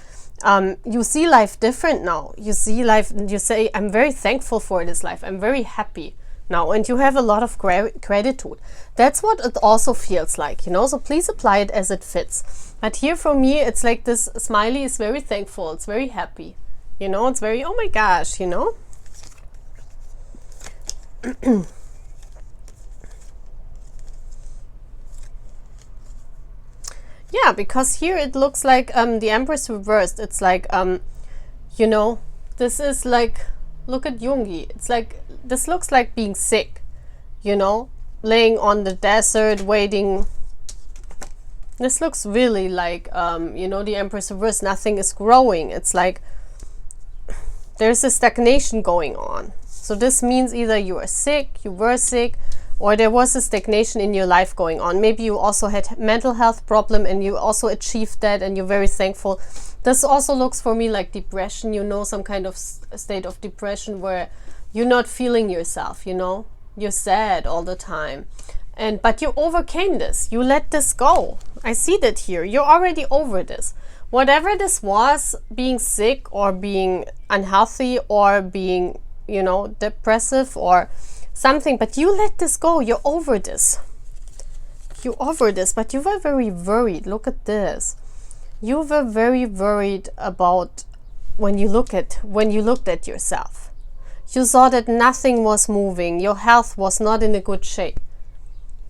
you see life different now. You see life, and you say, I'm very thankful for this life. I'm very happy now. And you have a lot of gratitude. That's what it also feels like, you know. So please apply it as it fits. But here for me, it's like this smiley is very thankful. It's very happy. You know, it's very, oh my gosh, you know. Yeah, because here it looks like the Empress reversed. It's like, you know, this is like, look at Jungi. It's like, this looks like being sick, you know, laying on the desert, waiting. This looks really like, you know, the Empress reversed. Nothing is growing. It's like there's a stagnation going on. So this means either you are sick, you were sick, or there was a stagnation in your life going on. Maybe you also had mental health problem and you also achieved that and you're very thankful. This also looks for me like depression, you know, some kind of state of depression where you're not feeling yourself, you know, you're sad all the time. But you overcame this. You let this go. I see that here. You're already over this. Whatever this was, being sick or being unhealthy or being, you know, depressive or something, but you let this go. You're over this. You're over this, but you were very worried. Look at this. You were very worried about when you looked at yourself. You saw that nothing was moving. Your health was not in a good shape.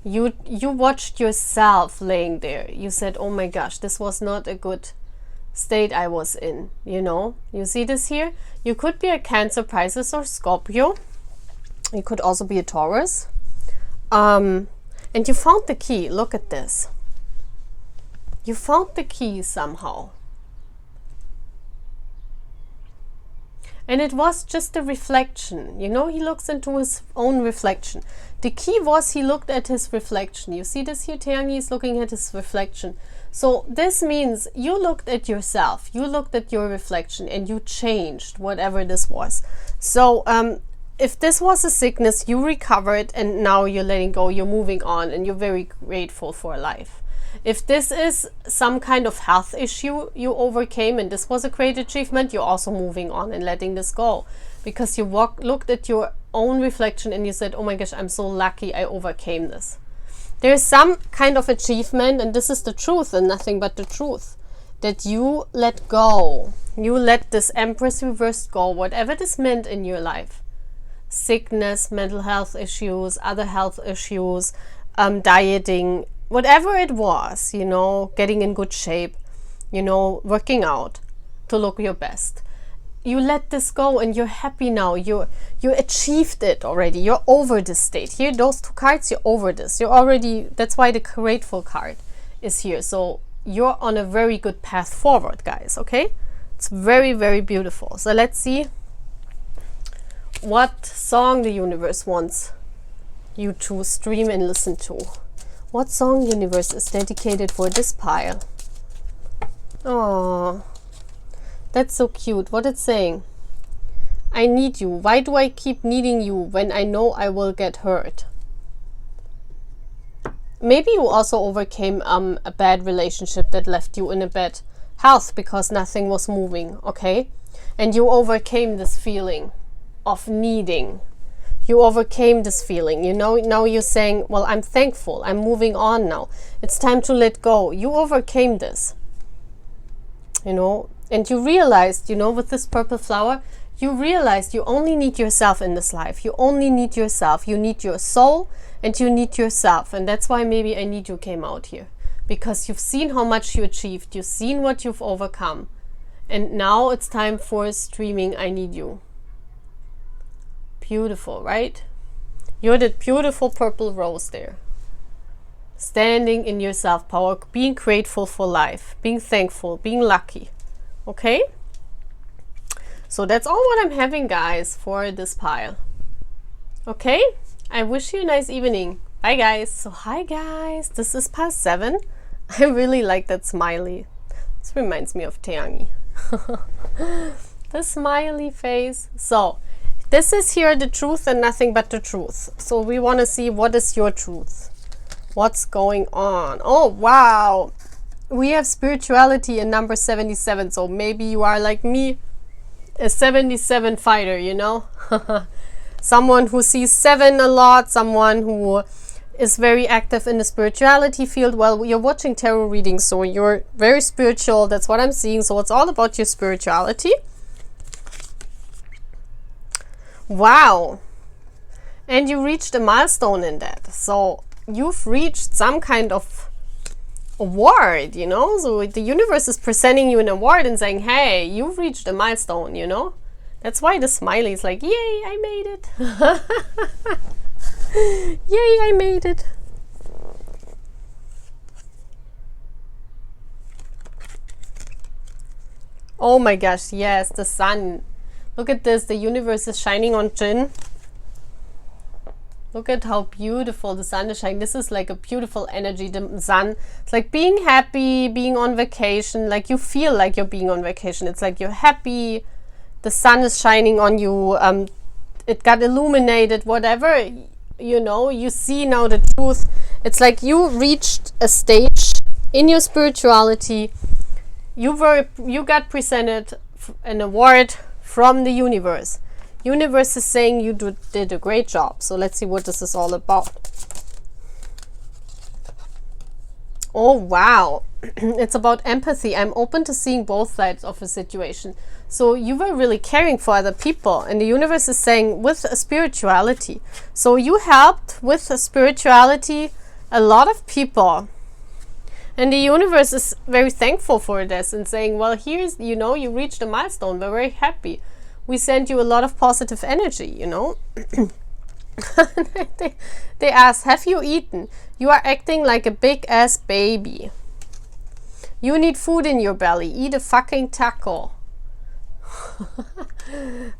You watched yourself laying there. You said, oh my gosh, this was not a good state I was in, you know. You see this here? You could be a Cancer, Pisces, or Scorpio. You could also be a Taurus. And you found the key. Look at this. You found the key somehow. And it was just a reflection. You know, he looks into his own reflection. The key was he looked at his reflection. You see this here? Taehyung is looking at his reflection. So this means you looked at yourself. You looked at your reflection and you changed whatever this was. So if this was a sickness, you recovered and now you're letting go. You're moving on and you're very grateful for life. If this is some kind of health issue you overcame and this was a great achievement, you're also moving on and letting this go. Because you looked at your own reflection and you said, oh my gosh, I'm so lucky I overcame this. There's some kind of achievement, and this is the truth and nothing but the truth, that you let go. You let this Empress reversed go, whatever this meant in your life. Sickness, mental health issues, other health issues, dieting, whatever it was, you know, getting in good shape, you know, working out to look your best. You let this go and you're happy now. You achieved it already. You're over this state. Here, those two cards, you're over this. You're already, that's why the grateful card is here. So you're on a very good path forward, guys, okay? It's very, very beautiful. So let's see what song the universe wants you to stream and listen to. What song, universe, is dedicated for this pile? Oh, that's so cute. What it's saying? I need you. Why do I keep needing you when I know I will get hurt? Maybe you also overcame a bad relationship that left you in a bad health because nothing was moving, okay? And you overcame this feeling of needing. You overcame this feeling, you know? Now you're saying, well, I'm thankful. I'm moving on now. It's time to let go. You overcame this, you know? And you realized, you know, with this purple flower, you realized you only need yourself in this life. You only need yourself. You need your soul and you need yourself. And that's why maybe I Need You came out here. Because you've seen how much you achieved. You've seen what you've overcome. And now it's time for streaming I Need You. Beautiful, right? You're that beautiful purple rose there. Standing in your self-power, being grateful for life, being thankful, being lucky. Okay? So that's all what I'm having, guys, for this pile. Okay? I wish you a nice evening. Bye, guys. So hi, guys. This is pile 7. I really like that smiley. This reminds me of Teangi. The smiley face. So this is here the truth and nothing but the truth. So we want to see what is your truth. What's going on? Oh, wow. We have spirituality in number 77. So maybe you are like me, a 77 fighter, you know? Someone who sees 7 a lot, someone who is very active in the spirituality field. Well, you're watching tarot readings, so you're very spiritual. That's what I'm seeing. So it's all about your spirituality. Wow. And you reached a milestone in that. So you've reached some kind of award, you know? So the universe is presenting you an award and saying, hey, you've reached a milestone, you know? That's why the smiley is like, yay, I made it. Yay, I made it. Oh my gosh, yes, the sun. Look at this, the universe is shining on Jin. Look at how beautiful the sun is shining. This is like a beautiful energy, the sun. It's like being happy, being on vacation. Like you feel like you're being on vacation. It's like you're happy. The sun is shining on you. It got illuminated, whatever. You know, you see now the truth. It's like you reached a stage in your spirituality. You got presented an award from the universe. Universe is saying you did a great job. So let's see what this is all about. Oh, wow. It's about empathy. I'm open to seeing both sides of a situation. So you were really caring for other people. And the universe is saying with a spirituality. So you helped with a spirituality a lot of people. And the universe is very thankful for this and saying, well, here's, you know, you reached a milestone. We're very happy. We send you a lot of positive energy, you know. They ask, have you eaten? You are acting like a big ass baby. You need food in your belly. Eat a fucking taco.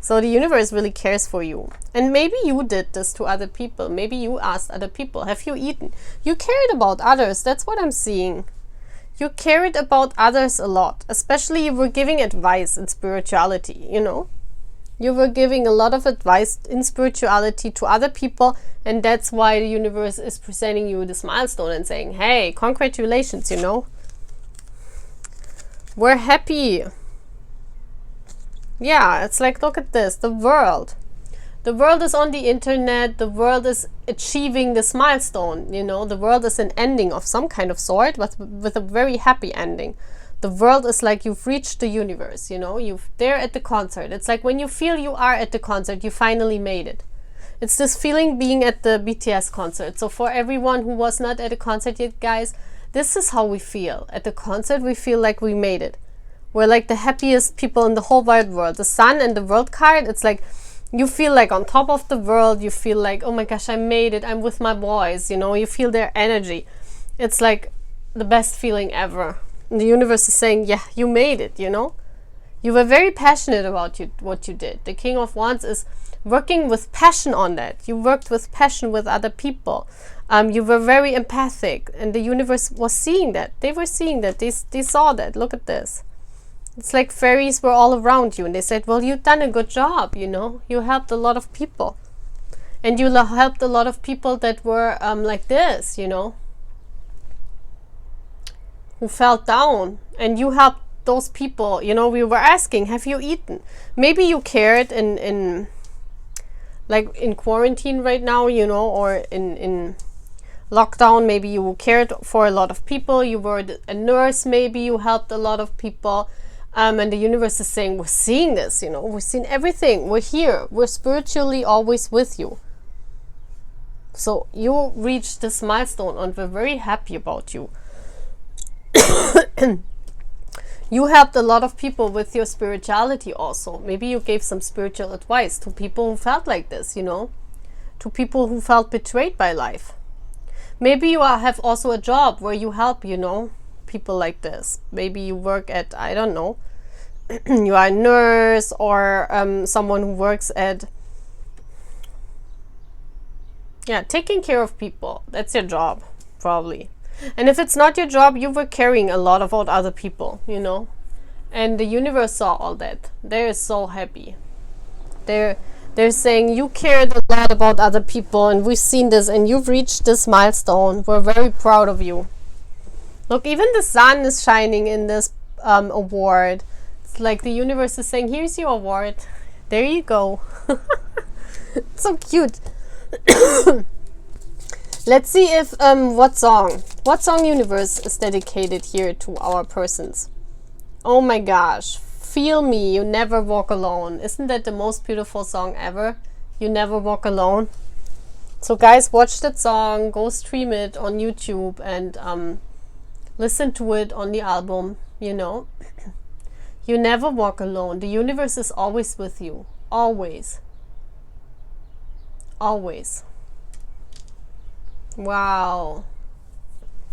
So the universe really cares for you. And maybe you did this to other people. Maybe you asked other people, have you eaten? You cared about others. That's what I'm seeing. You cared about others a lot. Especially you were giving advice in spirituality, you know. You were giving a lot of advice in spirituality to other people, and that's why the universe is presenting you this milestone and saying, hey, congratulations, you know. We're happy. Yeah, it's like, look at this, the world. The world is on the internet, the world is achieving this milestone, you know. The world is an ending of some kind of sort, but with a very happy ending. The world is like you've reached the universe, you know, you've there at the concert. It's like when you feel you are at the concert, you finally made it. It's this feeling being at the BTS concert. So for everyone who was not at a concert yet, guys, this is how we feel. At the concert, we feel like we made it. We're like the happiest people in the whole wide world. The sun and the world card, it's like you feel like on top of the world. You feel like, oh my gosh, I made it. I'm with my boys, you know, you feel their energy. It's like the best feeling ever. And the universe is saying, yeah, you made it, you know. You were very passionate about what you did. The King of Wands is working with passion on that. You worked with passion with other people. You were very empathic, and the universe was seeing that. They were seeing that. They saw that. Look at this. It's like fairies were all around you, and they said, well, you've done a good job, you know. You helped a lot of people. And you helped a lot of people that were like this, you know, who felt down. And you helped those people, you know. We were asking, have you eaten? Maybe you cared in like in quarantine right now, you know, or in lockdown. Maybe you cared for a lot of people. You were a nurse, maybe you helped a lot of people. And the universe is saying, we're seeing this, you know, we're seeing everything. We're here. We're spiritually always with you. So you reached this milestone, and we're very happy about you. You helped a lot of people with your spirituality also. Maybe you gave some spiritual advice to people who felt like this, you know, to people who felt betrayed by life. Maybe you have also a job where you help, you know, people like this. Maybe you work at, I don't know, you are a nurse, or someone who works at, yeah, taking care of people. That's your job, probably. And if it's not your job, you were caring a lot about other people, you know. And the universe saw all that. They're so happy. They're saying, you cared a lot about other people, and we've seen this, and you've reached this milestone. We're very proud of you. Look, even the sun is shining in this award. It's like the universe is saying, here's your award. There you go. It's so cute. Let's see if what song universe is dedicated here to our persons. Oh my gosh, Feel Me, You Never Walk Alone. Isn't that the most beautiful song ever? You Never Walk Alone. So guys, watch that song, go stream it on YouTube, and listen to it on the album, you know. You never walk alone. The universe is always with you. Always. Always. Wow.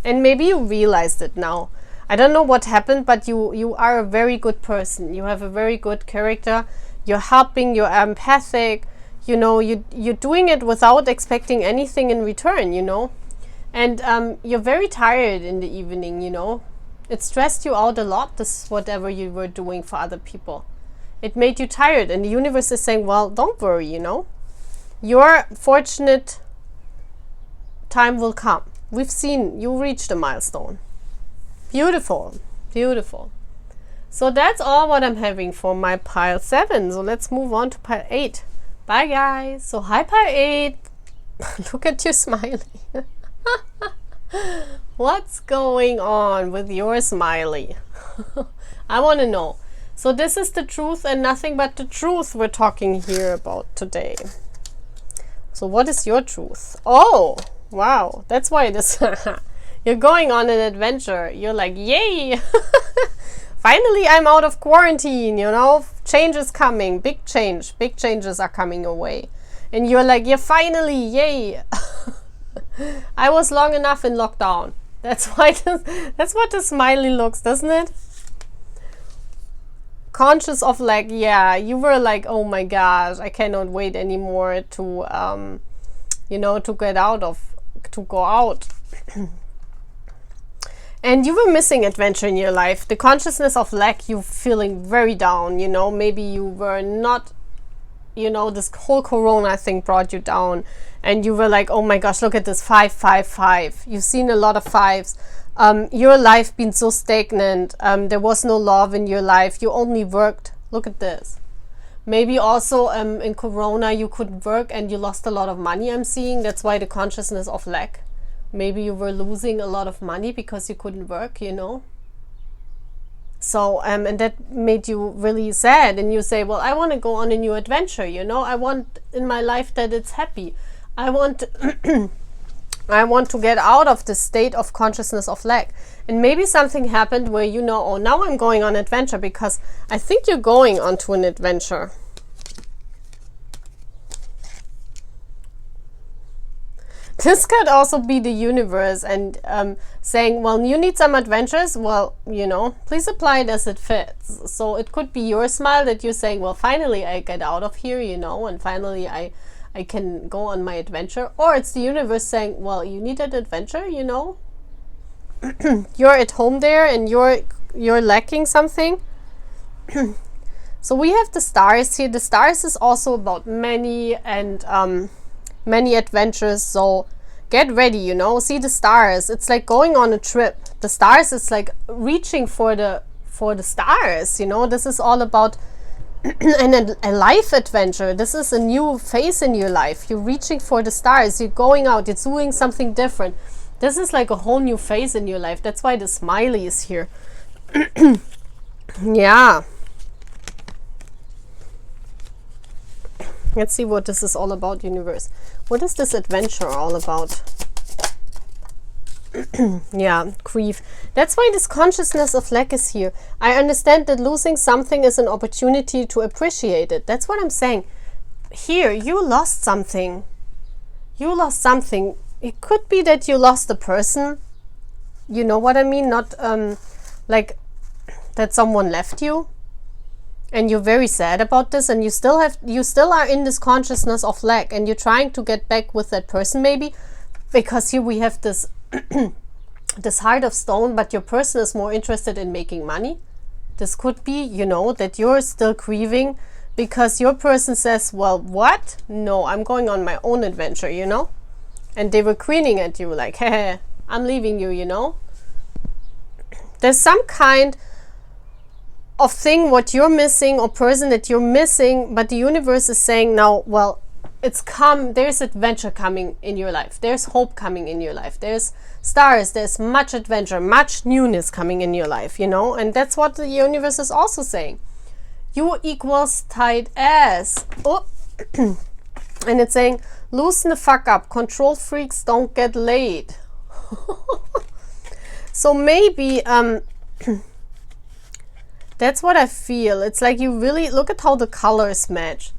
And maybe you realized it now. I don't know what happened, but you are a very good person. You have a very good character. You're helping, you're empathic. You know, you're doing it without expecting anything in return, you know. And you're very tired in the evening, you know. It stressed you out a lot, this whatever you were doing for other people. It made you tired, and the universe is saying, well, don't worry, you know. Your fortunate time will come. We've seen you reached a milestone. Beautiful, beautiful. So that's all what I'm having for my pile 7. So let's move on to pile 8. Bye guys. So hi pile 8. Look at you smiling. What's going on with your smiley? I want to know. So this is the truth and nothing but the truth we're talking here about today. So what is your truth? Oh, wow. That's why this you're going on an adventure. You're like, yay. Finally, I'm out of quarantine, you know. Change is coming. Big change. Big changes are coming your way. And you're like, yeah, finally, yay. I was long enough in lockdown. That's why that's what the smiley looks, doesn't it? Conscious of like, yeah, you were like, oh my gosh, I cannot wait anymore to you know, to go out. And you were missing adventure in your life. The consciousness of lack, you feeling very down, you know. Maybe you were not, you know, this whole corona thing brought you down, and you were like, oh my gosh, look at this 5 5 5. You've seen a lot of 5s. Your life been so stagnant. There was no love in your life. You only worked. Look at this. Maybe also in corona you couldn't work and you lost a lot of money, I'm seeing. That's why the consciousness of lack. Maybe you were losing a lot of money because you couldn't work, you know. So, and that made you really sad, and you say, well, I want to go on a new adventure, you know. I want in my life that it's happy. I want I want to get out of the state of consciousness of lack. And maybe something happened where you know, oh, now I'm going on adventure, because I think you're going onto an adventure. This could also be the universe and saying, well, you need some adventures. Well, you know, please apply it as it fits. So it could be your smile that you're saying, well, finally I get out of here, you know, and finally I I can go on my adventure. Or it's the universe saying, well, you need an adventure, you know? You're at home there and you're lacking something. So we have the stars here. The stars is also about many and many adventures. So get ready, you know. See the stars. It's like going on a trip. The stars is like reaching for the stars, you know. This is all about a life adventure. This is a new phase in your life. You're reaching for the stars. You're going out. You're doing something different. This is like a whole new phase in your life. That's why the smiley is here. Yeah. Let's see what this is all about, universe. What is this adventure all about? Yeah, grief. That's why this consciousness of lack is here. I understand that losing something is an opportunity to appreciate it. That's what I'm saying. Here, you lost something. You lost something. It could be that you lost a person. You know what I mean? Not like that someone left you. And you're very sad about this, and you still are in this consciousness of lack, and you're trying to get back with that person maybe, because here we have this this heart of stone, but your person is more interested in making money. This could be, you know, that you're still grieving because your person says, well, what? No, I'm going on my own adventure, you know? And they were grinning at you like, hey, I'm leaving you, you know? There's some kind of thing what you're missing, or person that you're missing, but the universe is saying now, well, there's adventure coming in your life. There's hope coming in your life. There's stars. There's much adventure, much newness coming in your life, you know? And that's what the universe is also saying. You equals tight ass. Oh. And it's saying, loosen the fuck up. Control freaks don't get laid. So maybe, that's what I feel. It's like you really, look at how the colors match.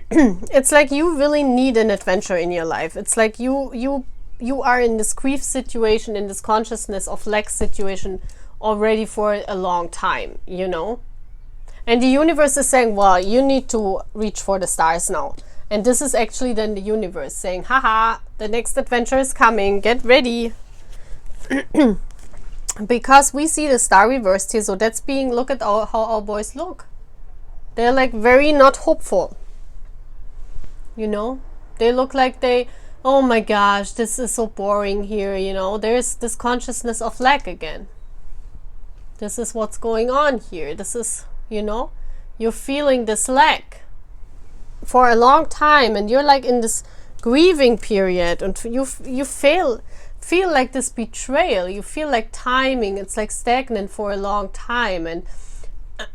It's like you really need an adventure in your life. It's like you are in this grief situation, in this consciousness of lack situation already for a long time, you know? And the universe is saying, well, you need to reach for the stars now. And this is actually then the universe saying, haha, the next adventure is coming, get ready. Because we see the star reversed here, so that's being, look at how our boys look. They're like very not hopeful. You know? They look like oh my gosh, this is so boring here, you know? There's this consciousness of lack again. This is what's going on here. This is, you know, you're feeling this lack for a long time, and you're like in this grieving period, and you feel like this betrayal. You feel like timing, it's like stagnant for a long time, and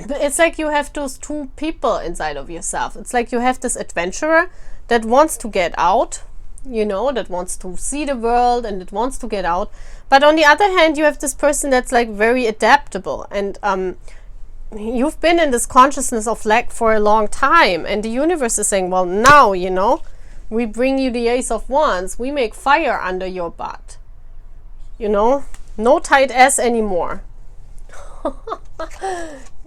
it's like you have those two people inside of yourself. It's like you have this adventurer that wants to get out, you know, that wants to see the world and that wants to get out, but on the other hand you have this person that's like very adaptable, and you've been in this consciousness of lack for a long time, and the universe is saying, well, now, you know, we bring you the Ace of Wands. We make fire under your butt. You know? No tight ass anymore.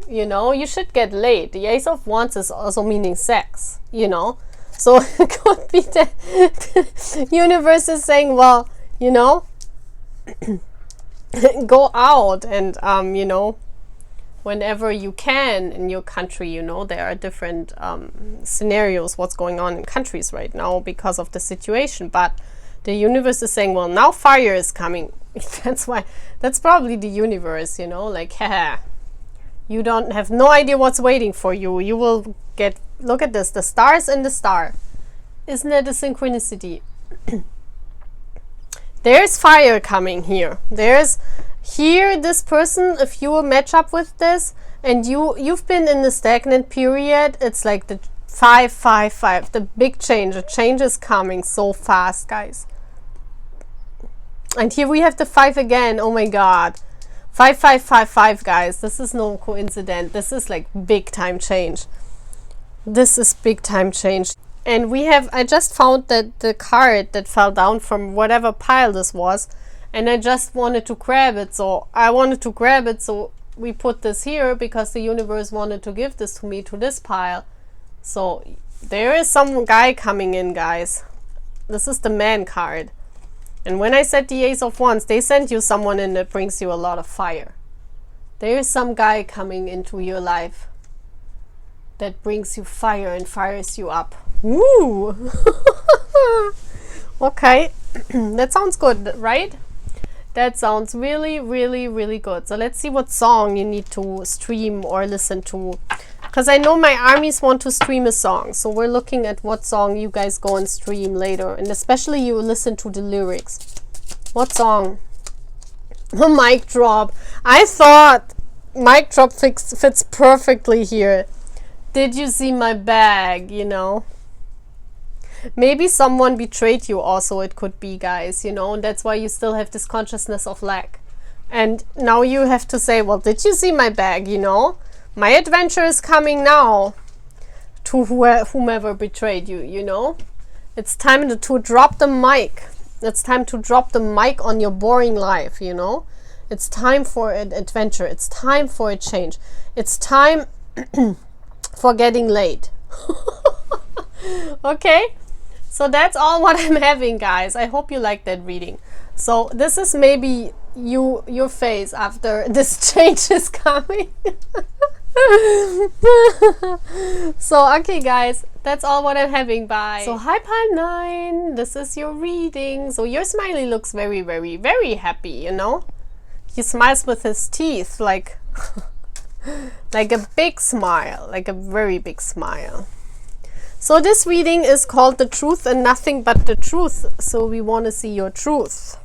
You know? You should get laid. The Ace of Wands is also meaning sex. You know? So it could be that the universe is saying, well, you know, go out and, you know, whenever you can in your country, you know, there are different scenarios, what's going on in countries right now because of the situation, but the universe is saying, well, now fire is coming. That's probably the universe, you know, like, haha, you don't have no idea what's waiting for you. You will get, look at this, the stars and the star. Isn't that a synchronicity? There's fire coming here. There's here, this person, if you match up with this, and you've been in the stagnant period, it's like the 555, the big change. A change is coming so fast, guys. And here we have the 5 again. Oh my god. 5555, guys. This is no coincidence. This is like big time change. This is big time change. And we have, I just found that the card that fell down from whatever pile this was, and I just wanted to grab it. So I wanted to grab it, so we put this here because the universe wanted to give this to me, to this pile. So There is some guy coming in, guys. This is the man card. And when I said the Ace of Wands, they send you someone in that brings you a lot of fire. There is some guy coming into your life that brings you fire and fires you up. Woo! Okay, that sounds good, right? That sounds really, really, really good. So let's see what song you need to stream or listen to. Because I know my armies want to stream a song. So we're looking at what song you guys go and stream later. And especially you listen to the lyrics. What song? A mic drop. I thought mic drop fits perfectly here. Did you see my bag, you know? Maybe someone betrayed you also, it could be, guys, you know, and that's why you still have this consciousness of lack. And now you have to say, well, did you see my bag, you know? My adventure is coming now to whomever betrayed you, you know? It's time to drop the mic. It's time to drop the mic on your boring life, you know? It's time for an adventure. It's time for a change. It's time for getting late. Okay? So that's all what I'm having, guys. I hope you like that reading. So this is maybe your face after this change is coming. So okay, guys, that's all what I'm having. Bye. So hi Palm 9, this is your reading. So your smiley looks very, very, very happy, you know. He smiles with his teeth, like like a big smile, like a very big smile. So this reading is called The Truth and Nothing But the Truth. So we want to see your truth.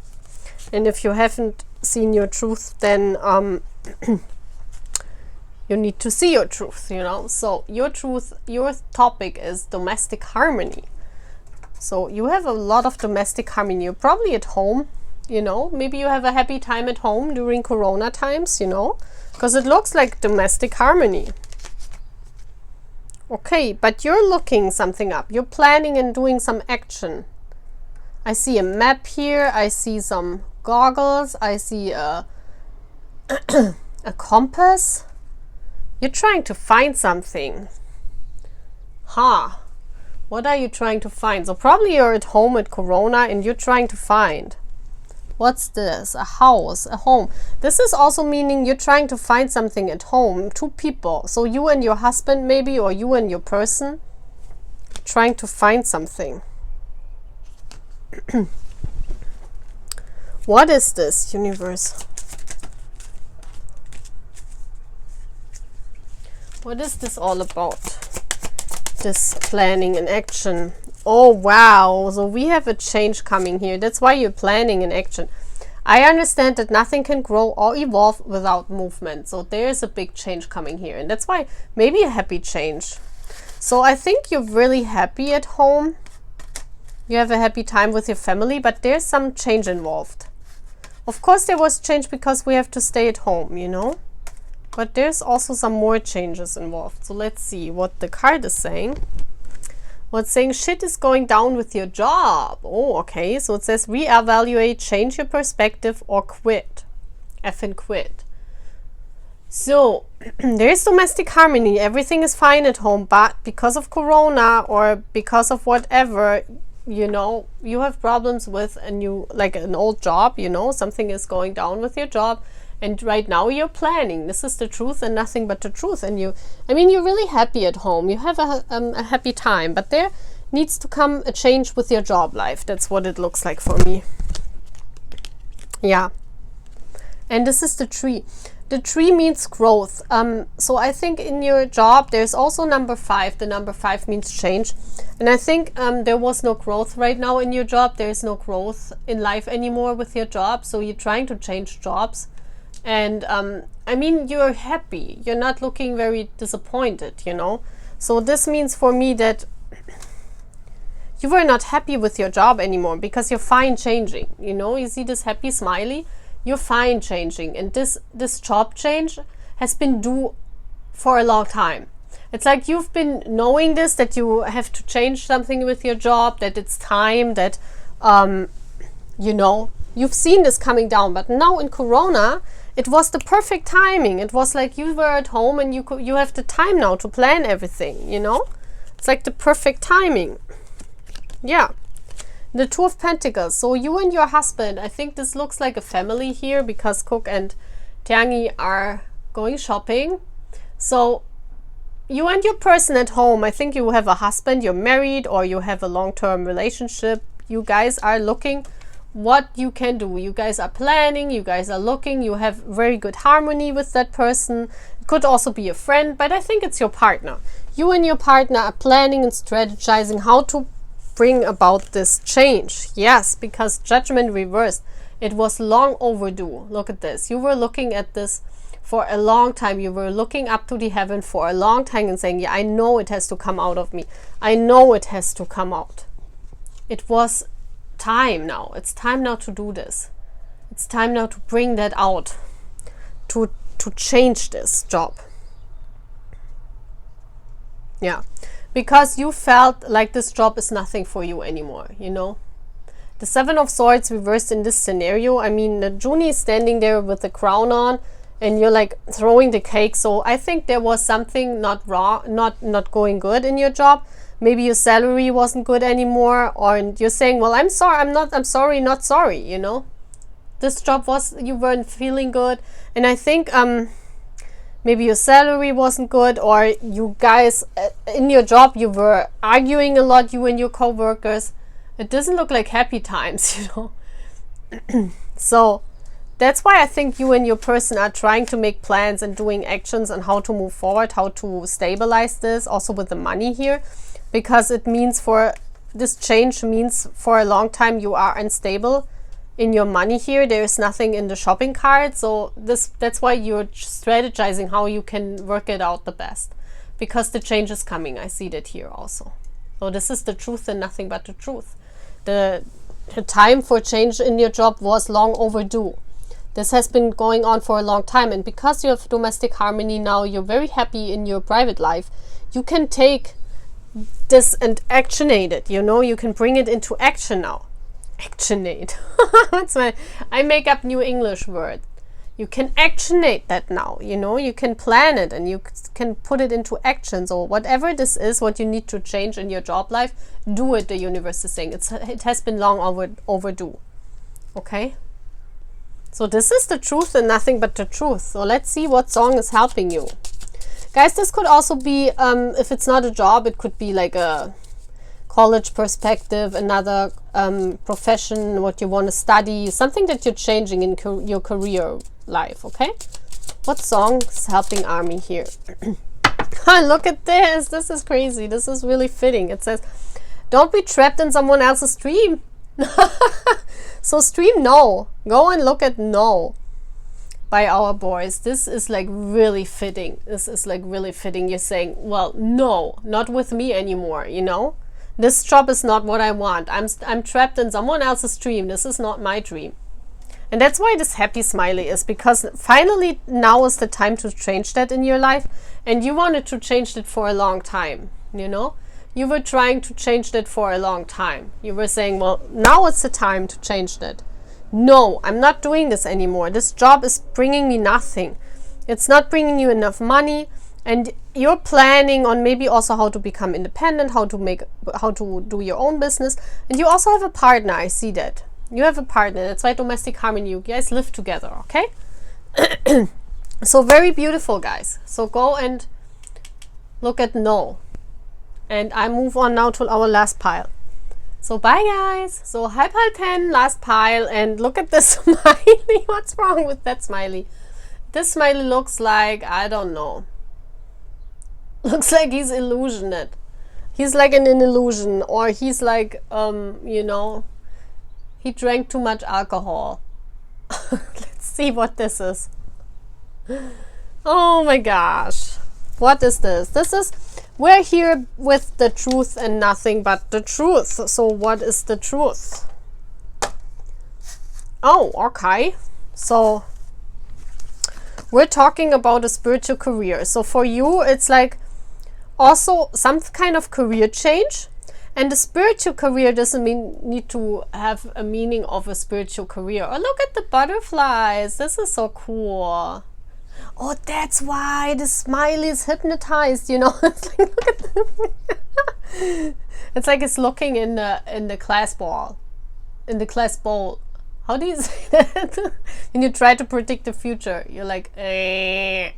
And if you haven't seen your truth, then you need to see your truth, you know. So your truth, your topic is domestic harmony. So you have a lot of domestic harmony. You're probably at home, you know. Maybe you have a happy time at home during Corona times, you know. Because it looks like domestic harmony. Okay, but you're looking something up. You're planning and doing some action. I see a map here. I see some goggles. I see a compass. You're trying to find something. Huh. What are you trying to find? So probably you're at home at Corona and you're trying to find. What's this? A house, a home. This is also meaning you're trying to find something at home. Two people. So you and your husband maybe, or you and your person. Trying to find something. What is this, universe? What is this all about? This planning and action. Oh, wow. So we have a change coming here. That's why you're planning and action. I understand that nothing can grow or evolve without movement. So there's a big change coming here. And that's why maybe a happy change. So I think you're really happy at home. You have a happy time with your family, but there's some change involved. Of course, there was change because we have to stay at home, you know. But there's also some more changes involved. So let's see what the card is saying. Well, it's saying shit is going down with your job. Oh, okay. So it says reevaluate, change your perspective, or quit. Effing quit. So there's domestic harmony. Everything is fine at home. But because of Corona or because of whatever, you know, you have problems with a new, like an old job, you know, something is going down with your job. And right now you're planning. This is the truth and nothing but the truth. And you, I mean, you're really happy at home. You have a happy time. But there needs to come a change with your job life. That's what it looks like for me. Yeah. And this is the tree. The tree means growth. So I think in your job, there's also number 5. The number 5 means change. And I think there was no growth right now in your job. There is no growth in life anymore with your job. So you're trying to change jobs. And I mean, you're happy. You're not looking very disappointed, you know. So this means for me that you were not happy with your job anymore because you're fine changing. You know, you see this happy smiley? You're fine changing. And this job change has been due for a long time. It's like you've been knowing this, that you have to change something with your job, that it's time, that, you know, you've seen this coming down. But now in Corona, it was the perfect timing. It was like you were at home and you have the time now to plan everything, you know. It's like the perfect timing. Yeah. The Two of Pentacles. So you and your husband, I think this looks like a family here because Cook and Tiangi are going shopping. So you and your person at home, I think you have a husband, you're married, or you have a long-term relationship. You guys are looking what you can do. You guys are planning, you guys are looking, you have very good harmony with that person. It could also be a friend, but I think it's your partner. You and your partner are planning and strategizing how to bring about this change. Yes, because Judgment reversed. It was long overdue. Look at this. You were looking at this for a long time. You were looking up to the heaven for a long time and saying, yeah, I know it has to come out of me. I know it has to come out. It was time now. It's time now to do this. It's time now to bring that out, to change this job. Yeah, because you felt like this job is nothing for you anymore, you know. The Seven of Swords reversed in this scenario. I mean, Junie is standing there with the crown on and you're like throwing the cake. So I think there was something not not going good in your job. Maybe your salary wasn't good anymore, or you're saying, well, I'm sorry, not sorry, you know. This job you weren't feeling good. And I think maybe your salary wasn't good, or you guys in your job, you were arguing a lot, you and your co-workers. It doesn't look like happy times, you know. So that's why I think you and your person are trying to make plans and doing actions on how to move forward, how to stabilize this, also with the money here, because it means this change means for a long time you are unstable in your money here. There is nothing in the shopping cart. So that's why you're strategizing how you can work it out the best, because the change is coming. I see that here also. So this is the truth and nothing but the truth. The time for change in your job was long overdue. This has been going on for a long time, and because you have domestic harmony now, you're very happy in your private life. You can take this and actionate it, you know. You can bring it into action now. Actionate. I make up new English word. You can actionate that now, you know. You can plan it and you can put it into action. So whatever this is, what you need to change in your job life, do it. The universe is saying it has been long overdue. Okay, so this is the truth and nothing but the truth. So let's see what song is helping you, guys. This could also be if it's not a job, it could be like a college perspective, another profession, what you want to study, something that you're changing in your career life. Okay, what song is helping Army here? Look at this. This is crazy. This is really fitting. It says, don't be trapped in someone else's stream. So stream No. Go and look at No by our boys. This is like really fitting. This is like really fitting. You're saying, well, no, not with me anymore, you know. This job is not what I want. I'm trapped in someone else's dream. This is not my dream. And that's why this happy smiley is, because finally now is the time to change that in your life. And you wanted to change it for a long time, you know. You were trying to change that for a long time. You were saying, well, now it's the time to change that. No, I'm not doing this anymore. This job is bringing me nothing. It's not bringing you enough money. And you're planning on maybe also how to become independent, how to do your own business. And you also have a partner. I see that. You have a partner. That's why domestic harmony. You guys live together, okay? So very beautiful, guys. So go and look at No. And I move on now to our last pile. So bye, guys. So high pile 10, last pile. And look at this smiley. What's wrong with that smiley? This smiley looks like, I don't know. Looks like he's illusionate. He's like in an illusion, or he's like, you know, he drank too much alcohol. Let's see what this is. Oh my gosh. What is this? We're here with the truth and nothing but the truth. So what is the truth? Oh, okay. So we're talking about a spiritual career. So for you, it's like also some kind of career change. And the spiritual career doesn't need to have a meaning of a spiritual career. Oh, look at the butterflies. This is so cool. Oh, that's why the smiley is hypnotized, you know. It's like, look at It's like it's looking in the class ball, in the class bowl. How do you say that? When you try to predict the future, you're like, eh.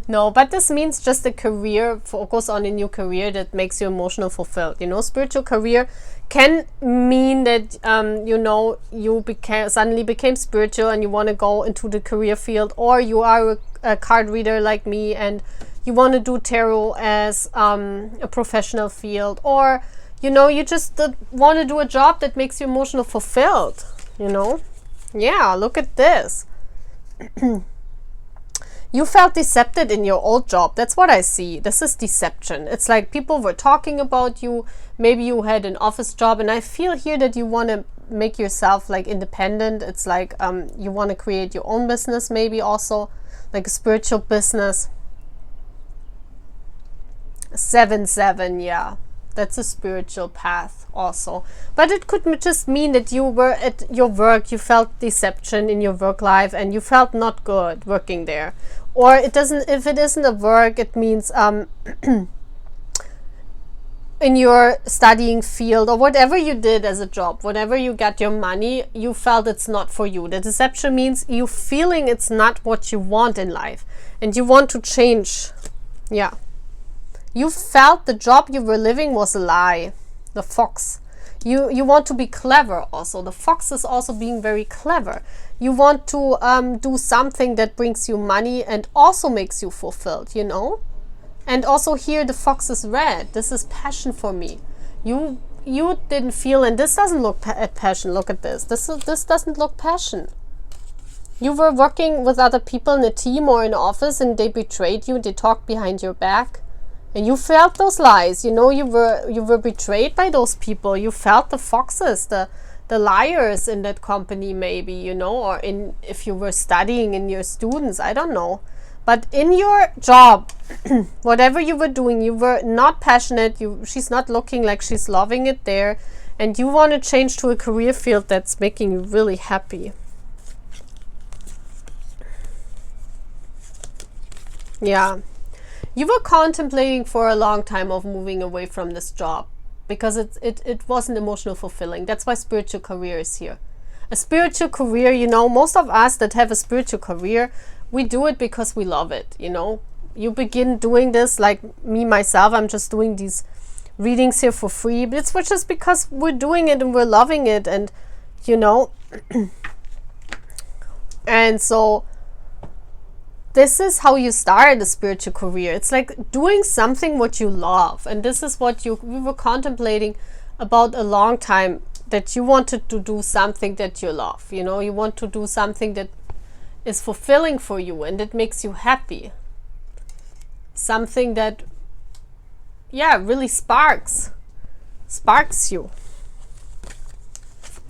No, but this means just a career, focus on a new career that makes you emotional fulfilled. You know, spiritual career can mean that, you know, you suddenly became spiritual and you want to go into the career field, or you are a card reader like me and you want to do tarot as a professional field, or, you know, you just want to do a job that makes you emotional fulfilled, you know. Yeah, look at this. You felt decepted in your old job. That's what I see. This is deception. It's like people were talking about you. Maybe you had an office job, and I feel here that you want to make yourself like independent. It's like you want to create your own business, maybe also like a spiritual business. 7-7, yeah. That's a spiritual path also. But it could just mean that you were at your work, you felt deception in your work life and you felt not good working there. Or it doesn't, if it isn't a work, it means in your studying field or whatever you did as a job, whatever you got your money, you felt it's not for you. The deception means you feeling it's not what you want in life and you want to change. Yeah. You felt the job you were living was a lie. The fox. You want to be clever also. The fox is also being very clever. You want to do something that brings you money and also makes you fulfilled, you know? And also here the fox is red. This is passion for me. You didn't feel, and this doesn't look at passion. Look at this. This doesn't look passion. You were working with other people in a team or in an office and they betrayed you. They talked behind your back. And you felt those lies, you know, you were betrayed by those people. You felt the foxes, the liars in that company maybe, you know, or if you were studying in your students, I don't know. But in your job, whatever you were doing, you were not passionate. She's not looking like she's loving it there. And you want to change to a career field that's making you really happy. Yeah. You were contemplating for a long time of moving away from this job because it wasn't emotional fulfilling. That's why spiritual career is here. A spiritual career, you know, most of us that have a spiritual career, we do it because we love it, you know. You begin doing this, like me, myself, I'm just doing these readings here for free. But it's just because we're doing it and we're loving it and, you know. And so this is how you start a spiritual career. It's like doing something what you love. And this is what we were contemplating about a long time, that you wanted to do something that you love. You know, you want to do something that is fulfilling for you and that makes you happy. Something that, yeah, really sparks you.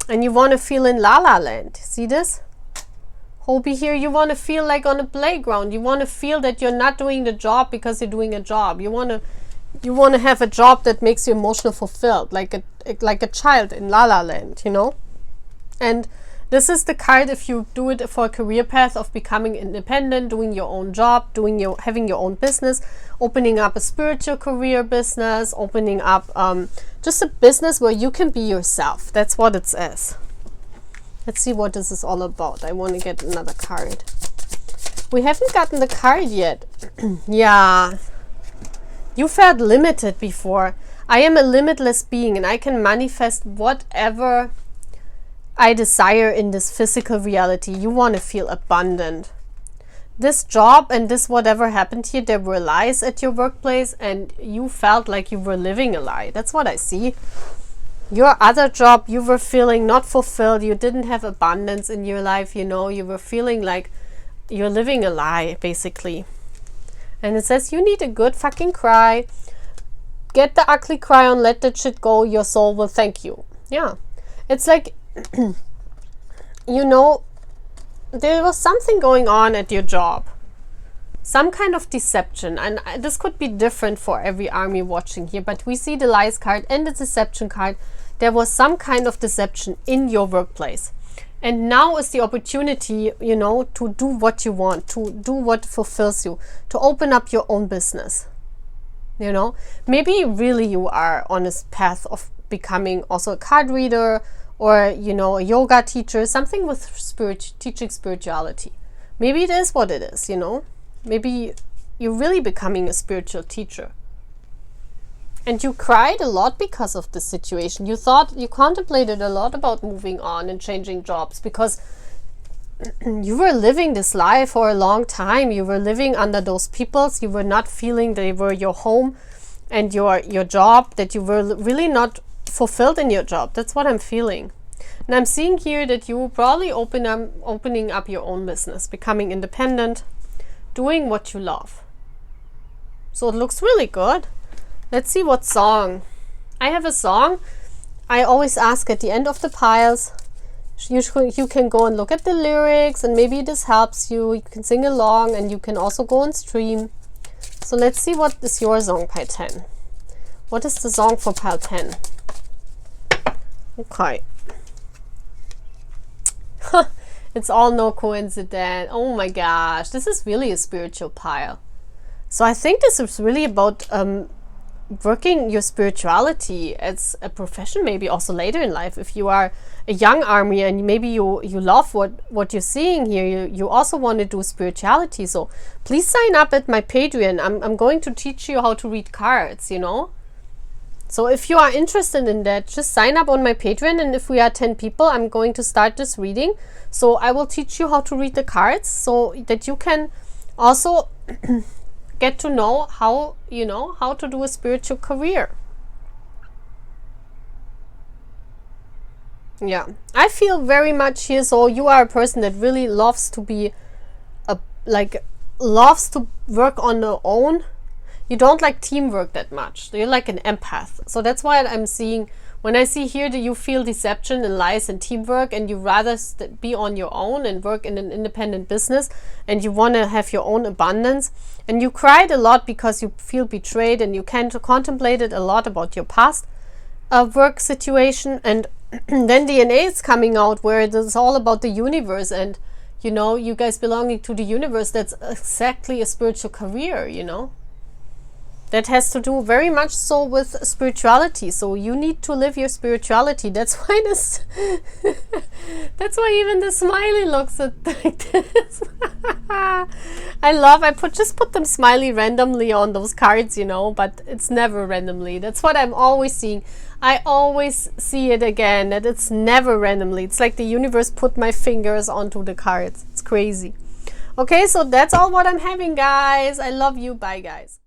And you want to feel in La La Land. See this? Hobie here, you want to feel like on a playground. You want to feel that you're not doing the job because you're doing a job. You want to have a job that makes you emotionally fulfilled, like a child in La La Land, you know. And this is the card if you do it for a career path of becoming independent, doing your own job, having your own business, opening up a spiritual career business, opening up just a business where you can be yourself. That's what it says. Let's see what this is all about. I want to get another card. We haven't gotten the card yet. Yeah. You felt limited before. I am a limitless being and I can manifest whatever I desire in this physical reality. You want to feel abundant. This job and this whatever happened here, there were lies at your workplace and you felt like you were living a lie. That's what I see. Your other job, you were feeling not fulfilled. You didn't have abundance in your life, you know. You were feeling like you're living a lie, basically. And it says you need a good fucking cry. Get the ugly cry on, let that shit go. Your soul will thank you. Yeah. It's like, you know, there was something going on at your job. Some kind of deception. And this could be different for every army watching here. But we see the lies card and the deception card. There was some kind of deception in your workplace. And now is the opportunity, you know, to do what you want, to do what fulfills you, to open up your own business. You know, maybe really you are on this path of becoming also a card reader, or, you know, a yoga teacher, something with teaching spirituality. Maybe it is what it is, you know. Maybe you're really becoming a spiritual teacher. And you cried a lot because of this situation. You contemplated a lot about moving on and changing jobs, because you were living this life for a long time. You were living under those peoples. You were not feeling they were your home and your job, that you were really not fulfilled in your job. That's what I'm feeling. And I'm seeing here that you will probably opening up your own business, becoming independent, doing what you love. So it looks really good. Let's see what song. I have a song I always ask at the end of the piles. You can go and look at the lyrics, and maybe this helps you. You can sing along, and you can also go and stream. So let's see what is your song, pile 10. What is the song for pile 10? Okay. It's all no coincidence. Oh my gosh, this is really a spiritual pile. So I think this is really about working your spirituality as a profession, maybe also later in life. If you are a young army and maybe you love what you're seeing here, you also want to do spirituality. So please sign up at my Patreon. I'm going to teach you how to read cards, you know. So if you are interested in that, just sign up on my Patreon, and if we are 10 people, I'm going to start this reading. So I will teach you how to read the cards, so that you can also get to know how, you know, how to do a spiritual career. Yeah, I feel very much here. So you are a person that really loves to be loves to work on their own. You don't like teamwork that much. You're like an empath. So that's why I'm seeing, when I see here that you feel deception and lies and teamwork, and you rather be on your own and work in an independent business, and you want to have your own abundance. And you cried a lot because you feel betrayed, and you contemplated a lot about your past work situation. And then DNA is coming out, where it is all about the universe, and, you know, you guys belonging to the universe. That's exactly a spiritual career, you know. That has to do very much so with spirituality. So you need to live your spirituality. That's why this that's why even the smiley looks like this. I just put them smiley randomly on those cards, you know, but it's never randomly. That's what I'm always seeing. I always see it again, that it's never randomly. It's like the universe put my fingers onto the cards. It's crazy. Okay, so that's all what I'm having, guys. I love you. Bye, guys.